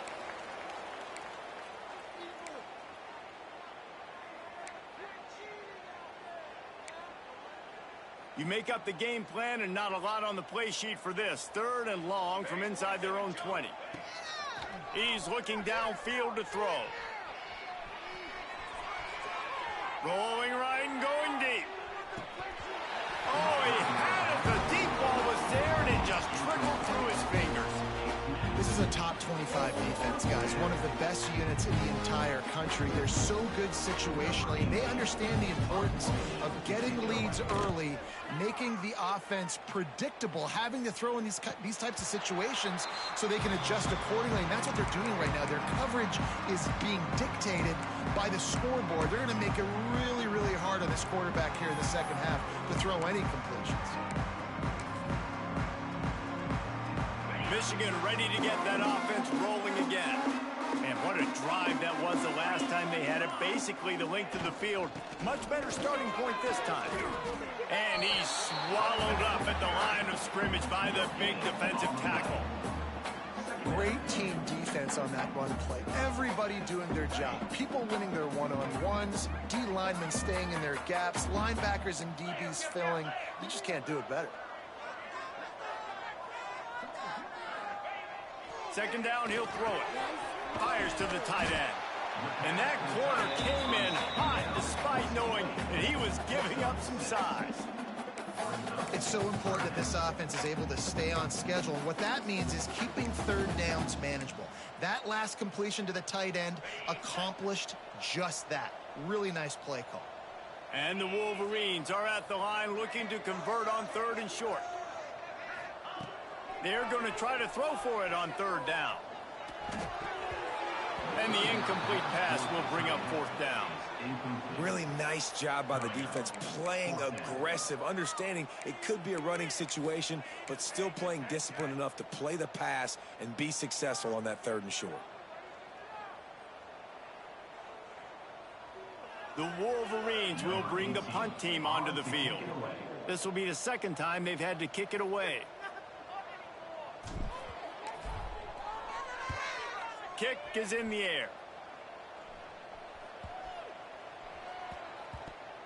[SPEAKER 1] You make up the game plan and not a lot on the play sheet for this. 3rd and long from inside their own 20. He's looking downfield to throw. Rolling right and going deep. Oh, he had it. The deep ball was there, and it just trickled through his fingers.
[SPEAKER 2] This is a top 25 defense, guys. One of the best units in the entire country. They're so good situationally, and they understand the importance of getting leads early, making the offense predictable, having to throw in these types of situations so they can adjust accordingly. And that's what they're doing right now. Their coverage is being dictated by the scoreboard. They're going to make it really, really hard on this quarterback here in the 2nd half to throw any completions.
[SPEAKER 1] Michigan ready to get that offense rolling again. And what a drive that was the last time they had it. Basically the length of the field. Much better starting point this time. And he's swallowed up at the line of scrimmage by the big defensive tackle.
[SPEAKER 2] Great team defense on that run play. Everybody doing their job. People winning their one-on-ones, D linemen staying in their gaps, linebackers and DBs filling. You just can't do it better.
[SPEAKER 1] Second down, he'll throw it. Fires to the tight end. And that corner came in hot despite knowing that he was giving up some size.
[SPEAKER 2] It's so important that this offense is able to stay on schedule. And what that means is keeping third downs manageable. That last completion to the tight end accomplished just that. Really nice play call.
[SPEAKER 1] And the Wolverines are at the line looking to convert on 3rd and short. They're going to try to throw for it on 3rd down. And the incomplete pass will bring up 4th down.
[SPEAKER 3] Really nice job by the defense, playing aggressive, understanding it could be a running situation, but still playing disciplined enough to play the pass and be successful on that 3rd and short.
[SPEAKER 1] The Wolverines will bring the punt team onto the field. This will be the 2nd time they've had to kick it away. Kick is in the air.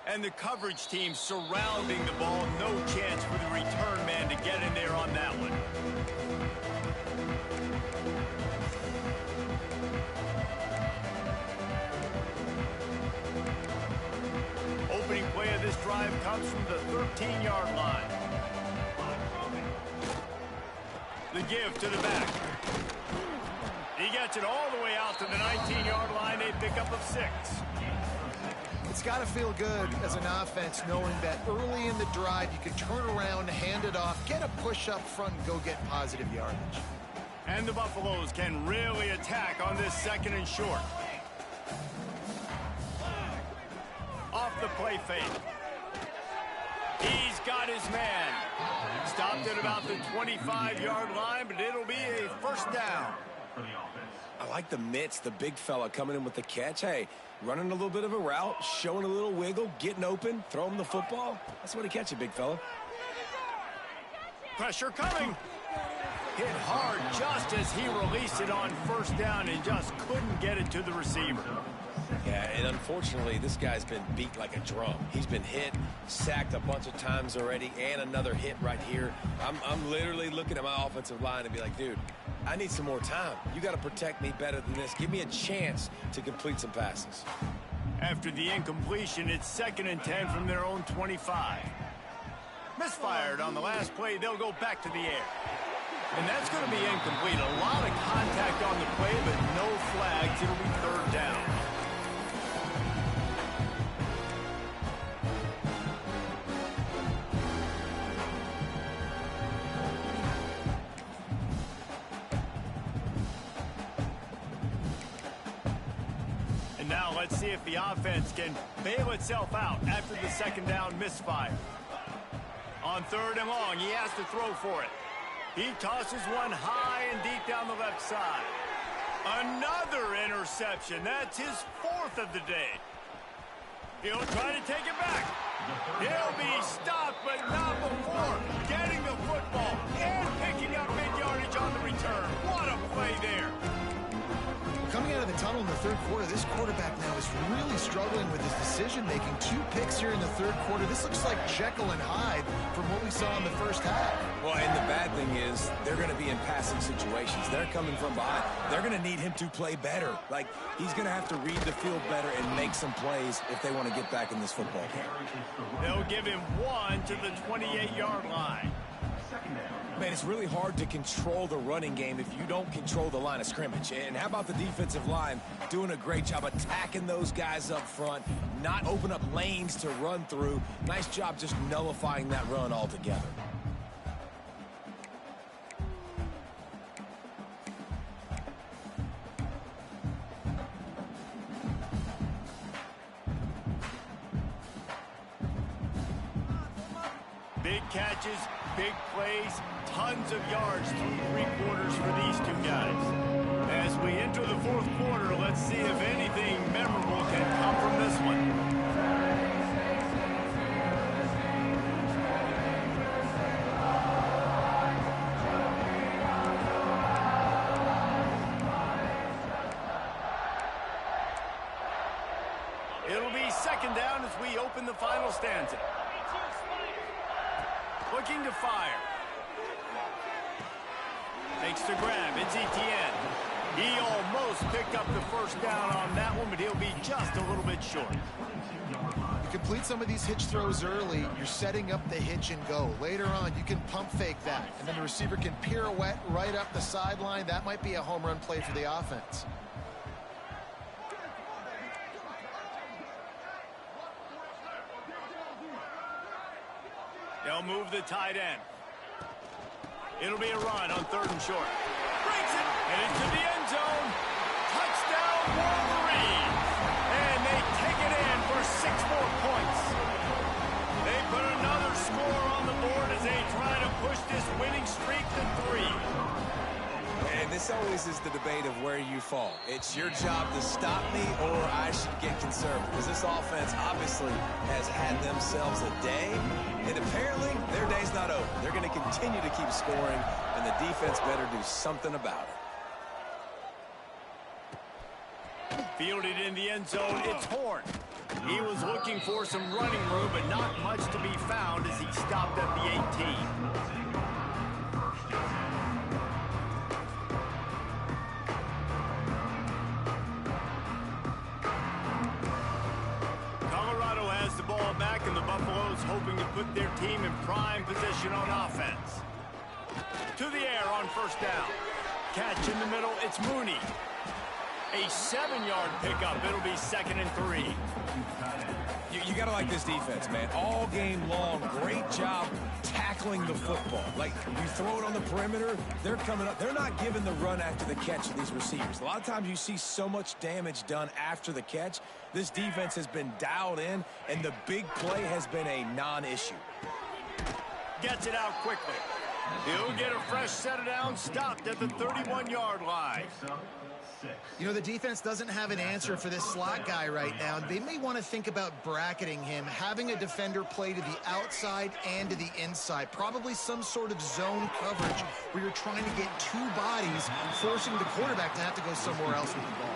[SPEAKER 1] And the coverage team surrounding the ball. No chance for the return man to get in there on that one. Opening play of this drive comes from the 13-yard line. The give to the back. He gets it all the way out to the 19-yard line, a pickup of 6.
[SPEAKER 2] It's got to feel good as an offense knowing that early in the drive you can turn around, hand it off, get a push up front, and go get positive yardage.
[SPEAKER 1] And the Buffaloes can really attack on this 2nd and short. Off the play fake. He's got his man. Stopped at about the 25-yard line, but it'll be a 1st down.
[SPEAKER 3] I like the mitts, the big fella coming in with the catch. Hey, running a little bit of a route, showing a little wiggle, getting open, throw him the football. That's what he catch it, big fella.
[SPEAKER 1] Pressure coming. Hit hard just as he released it on 1st down and just couldn't get it to the receiver.
[SPEAKER 3] Yeah, and unfortunately, this guy's been beat like a drum. He's been hit, sacked a bunch of times already, and another hit right here. I'm literally looking at my offensive line and be like, dude, I need some more time. You got to protect me better than this. Give me a chance to complete some passes.
[SPEAKER 1] After the incompletion, it's 2nd and 10 from their own 25. Misfired on the last play. They'll go back to the air. And that's going to be incomplete. A lot of contact on the play, but no flags. It'll be 3rd down. Now let's see if the offense can bail itself out after the 2nd down misfire. On 3rd and long, he has to throw for it. He tosses one high and deep down the left side. Another interception. That's his 4th of the day. He'll try to take it back. He'll be stopped, but not before getting the football and picking up mid-yardage on the return. What a play there.
[SPEAKER 2] Coming out of the tunnel in the 3rd quarter, this quarterback now is really struggling with his decision-making. 2 picks here in the 3rd quarter. This looks like Jekyll and Hyde from what we saw in the 1st half.
[SPEAKER 3] Well, and the bad thing is they're going to be in passing situations. They're coming from behind. They're going to need him to play better. Like, he's going to have to read the field better and make some plays if they want to get back in this football game.
[SPEAKER 1] They'll give him 1 to the 28-yard line.
[SPEAKER 3] Man, it's really hard to control the running game if you don't control the line of scrimmage. And how about the defensive line doing a great job attacking those guys up front, not open up lanes to run through. Nice job just nullifying that run altogether.
[SPEAKER 1] Big catches, big plays, tons of yards through three quarters for these two guys. As we enter the fourth quarter, let's see if anything memorable can come from this one. It'll be second down as we open the final stanza. Looking to fire. Makes the grab. It's Etienne. He almost picked up the first down on that one, but he'll be just a little bit short.
[SPEAKER 2] You complete some of these hitch throws early, you're setting up the hitch and go. Later on, you can pump fake that, and then the receiver can pirouette right up the sideline. That might be a home run play for the offense.
[SPEAKER 1] They'll move the tight end. It'll be a run on third and short. Breaks it, and into the end zone. Touchdown, Wolverines. And they take it in for 6 more points. They put another score on the board as they try to push this winning streak to 3.
[SPEAKER 3] And this always is the debate of where you fall. It's your job to stop me or I should get conservative. Because this offense obviously has had themselves a day. And apparently, their day's not over. They're going to continue to keep scoring, and the defense better do something about it.
[SPEAKER 1] Fielded in the end zone, it's Horn. He was looking for some running room, but not much to be found as he stopped at the 18. Colorado has the ball back, and the Buffaloes hoping to put their team in prime position on offense. To the air on first down. Catch in the middle, it's Mooney. A 7-yard pickup. It'll be second and 3.
[SPEAKER 3] You got to like this defense, man. All game long, great job tackling the football. Like, you throw it on the perimeter, they're coming up. They're not giving the run after the catch to these receivers. A lot of times you see so much damage done after the catch. This defense has been dialed in, and the big play has been a non-issue.
[SPEAKER 1] Gets it out quickly. He'll get a fresh set of downs, stopped at the 31-yard line.
[SPEAKER 2] You know, the defense doesn't have an answer for this slot guy right now. They may want to think about bracketing him, having a defender play to the outside and to the inside. Probably some sort of zone coverage where you're trying to get 2 bodies, forcing the quarterback to have to go somewhere else with the ball.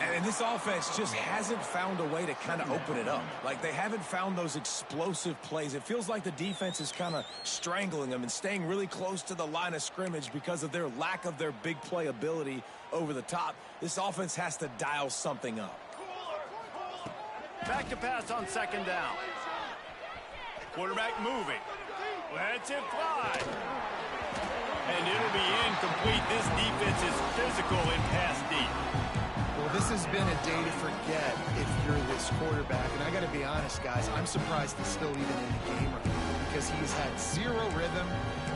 [SPEAKER 3] And this offense just hasn't found a way to kind of open it up. Like, they haven't found those explosive plays. It feels like the defense is kind of strangling them and staying really close to the line of scrimmage because of their lack of their big play ability over the top. This offense has to dial something up.
[SPEAKER 1] Back to pass on second down. Quarterback moving. Lets it fly. And it'll be incomplete. This defense is physical in pass deep.
[SPEAKER 2] Well, this has been a day to forget if you're this quarterback. And I got to be honest, guys, I'm surprised he's still even in the game right now because he's had 0 rhythm.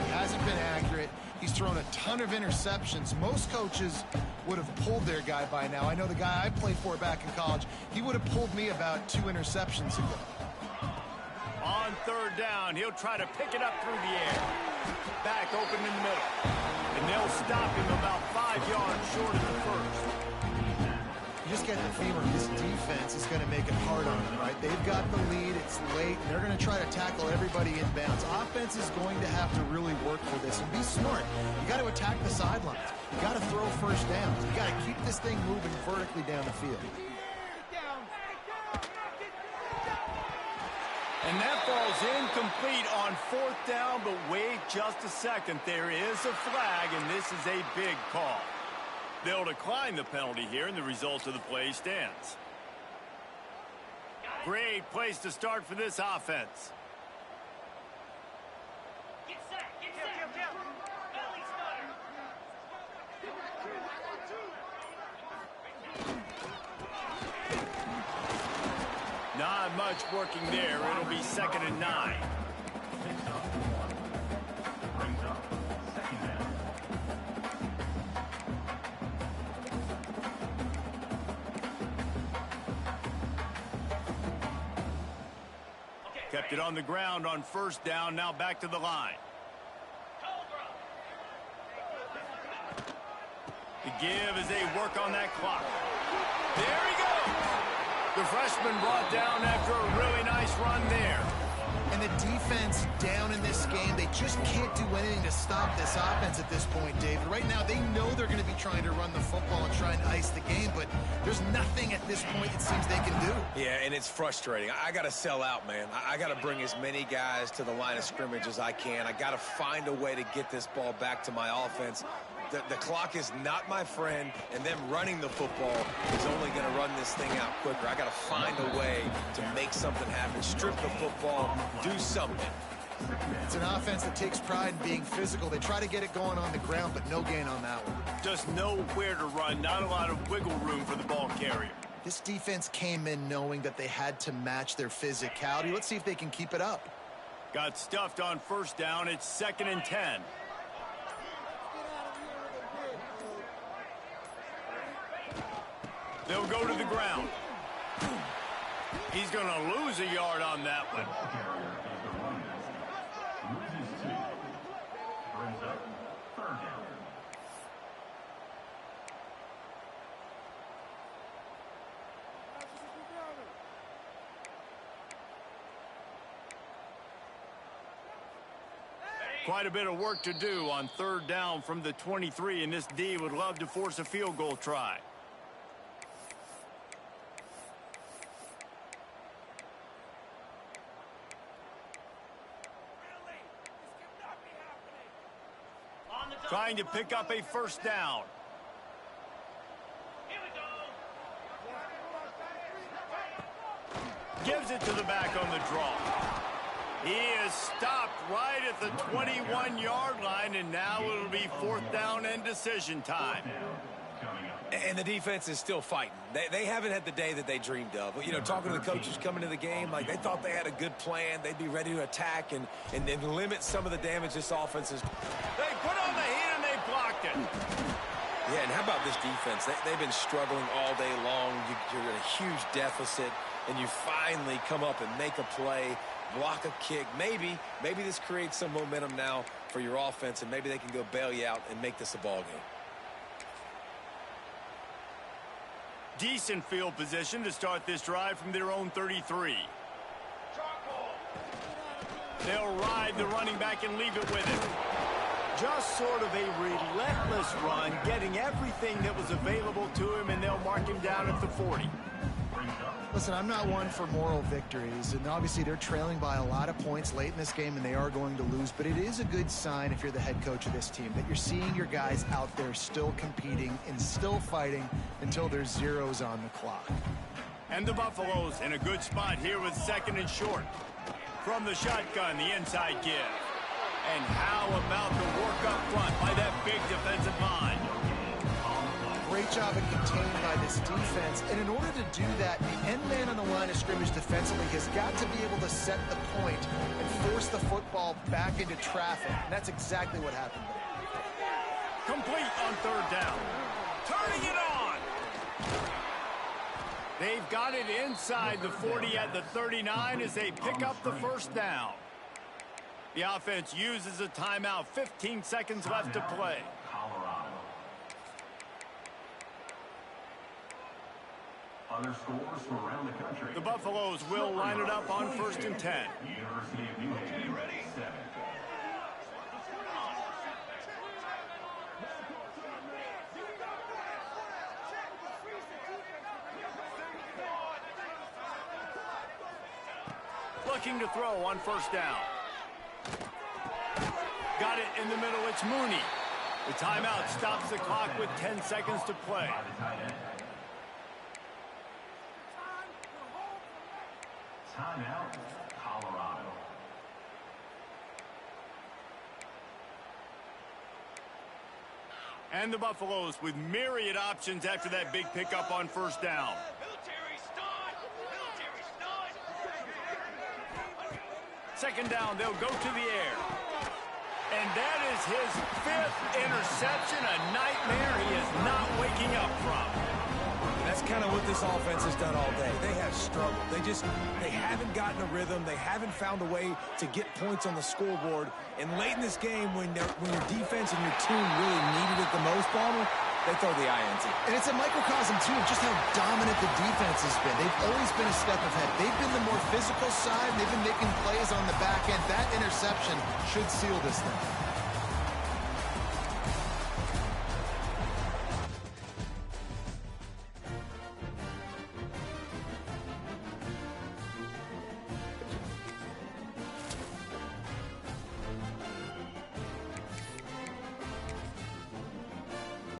[SPEAKER 2] He hasn't been accurate. He's thrown a ton of interceptions. Most coaches would have pulled their guy by now. I know the guy I played for back in college, he would have pulled me about 2 interceptions ago.
[SPEAKER 1] On third down, he'll try to pick it up through the air. Back open in the middle. And they'll stop him about 5 yards short of the first.
[SPEAKER 2] You just get the feeling this defense is going to make it hard on them, right? They've got the lead. It's late. And they're going to try to tackle everybody in bounds. Offense is going to have to really work for this and be smart. You got to attack the sidelines. You got to throw first downs. You got to keep this thing moving vertically down the field.
[SPEAKER 1] And that falls incomplete on fourth down, but wait just a second. There is a flag, and this is a big call. They'll decline the penalty here, and the result of the play stands. Great place to start for this offense.
[SPEAKER 5] Get set, get set. Belly stutter.
[SPEAKER 1] Not much working there. It'll be second and 9.
[SPEAKER 6] Brings up second down.
[SPEAKER 5] Okay,
[SPEAKER 1] Kept it on the ground on first down. Now back to the line. The give as they work on that clock. There he goes. The freshman brought down after a really nice run there.
[SPEAKER 2] And the defense down in this game, they just can't do anything to stop this offense at this point, David. Right now, they know they're going to be trying to run the football and try and ice the game, but there's nothing at this point it seems they can do.
[SPEAKER 3] Yeah, and it's frustrating. I got to sell out, man. I got to bring as many guys to the line of scrimmage as I can. I got to find a way to get this ball back to my offense. The clock is not my friend, and them running the football is only going to run this thing out quicker. I got to find a way to make something happen, strip the football, do something.
[SPEAKER 2] It's an offense that takes pride in being physical. They try to get it going on the ground, but no gain on that one.
[SPEAKER 1] Just nowhere to run, not a lot of wiggle room for the ball carrier.
[SPEAKER 2] This defense came in knowing that they had to match their physicality. Let's see if they can keep it up.
[SPEAKER 1] Got stuffed on first down. It's 2nd and 10. They'll go to the ground. He's going to lose a yard on that one.
[SPEAKER 6] Loses 2. Brings up 3rd down.
[SPEAKER 1] Quite a bit of work to do on 3rd down from the 23, and this D would love to force a field goal try. Trying to pick up a first down.
[SPEAKER 5] Here we go.
[SPEAKER 1] Gives it to the back on the draw. He is stopped right at the 21-yard line, and now it'll be 4th down and decision time.
[SPEAKER 3] And the defense is still fighting. They haven't had the day that they dreamed of. You know, talking to the coaches coming to the game, like they thought they had a good plan. They'd be ready to attack and then limit some of the damage this offense is.
[SPEAKER 1] They put on the heat and they blocked it.
[SPEAKER 3] Yeah, and how about this defense? They've been struggling all day long. You're in a huge deficit, and you finally come up and make a play, block a kick. Maybe this creates some momentum now for your offense, and maybe they can go bail you out and make this a ball game.
[SPEAKER 1] Decent field position to start this drive from their own 33. They'll ride the running back and leave it with him. Just sort of a relentless run, getting everything that was available to him, and they'll mark him down at the 40.
[SPEAKER 2] Listen, I'm not one for moral victories, and obviously they're trailing by a lot of points late in this game, and they are going to lose, but it is a good sign if you're the head coach of this team that you're seeing your guys out there still competing and still fighting until there's zeros on the clock.
[SPEAKER 1] And the Buffaloes in a good spot here with 2nd and short. From the shotgun, the inside give. And how about the work up front by that big defensive line?
[SPEAKER 2] Great job of containing by this defense. And in order to do that, the end man on the line of scrimmage defensively has got to be able to set the point and force the football back into traffic. And that's exactly what happened there.
[SPEAKER 1] Complete on 3rd down. Turning it on. They've got it inside the 40 at the 39 as they pick up the first down. The offense uses a timeout. 15 seconds left to play.
[SPEAKER 6] Colorado. Other scores from around the country.
[SPEAKER 1] The Buffaloes will line it up on 1st and 10.
[SPEAKER 6] University of New Haven, 7.
[SPEAKER 1] Looking to throw on 1st down. Got it in the middle. It's Mooney. The timeout stops the clock with 10 seconds to play.
[SPEAKER 6] Timeout, Colorado.
[SPEAKER 1] And the Buffaloes with myriad options after that big pickup on 1st down.
[SPEAKER 5] Military start! Military start!
[SPEAKER 1] 2nd down, they'll go to the air. And that is his 5th interception, a nightmare he is not waking up from.
[SPEAKER 3] That's kind of what this offense has done all day. They have struggled. They haven't gotten a rhythm. They haven't found a way to get points on the scoreboard. And late in this game, when your defense and your team really needed it the most, Palmer, they throw the INT.
[SPEAKER 2] And it's a microcosm, too, of just how dominant the defense has been. They've always been a step ahead. They've been the more physical side. They've been making plays on the back end. That interception should seal this thing.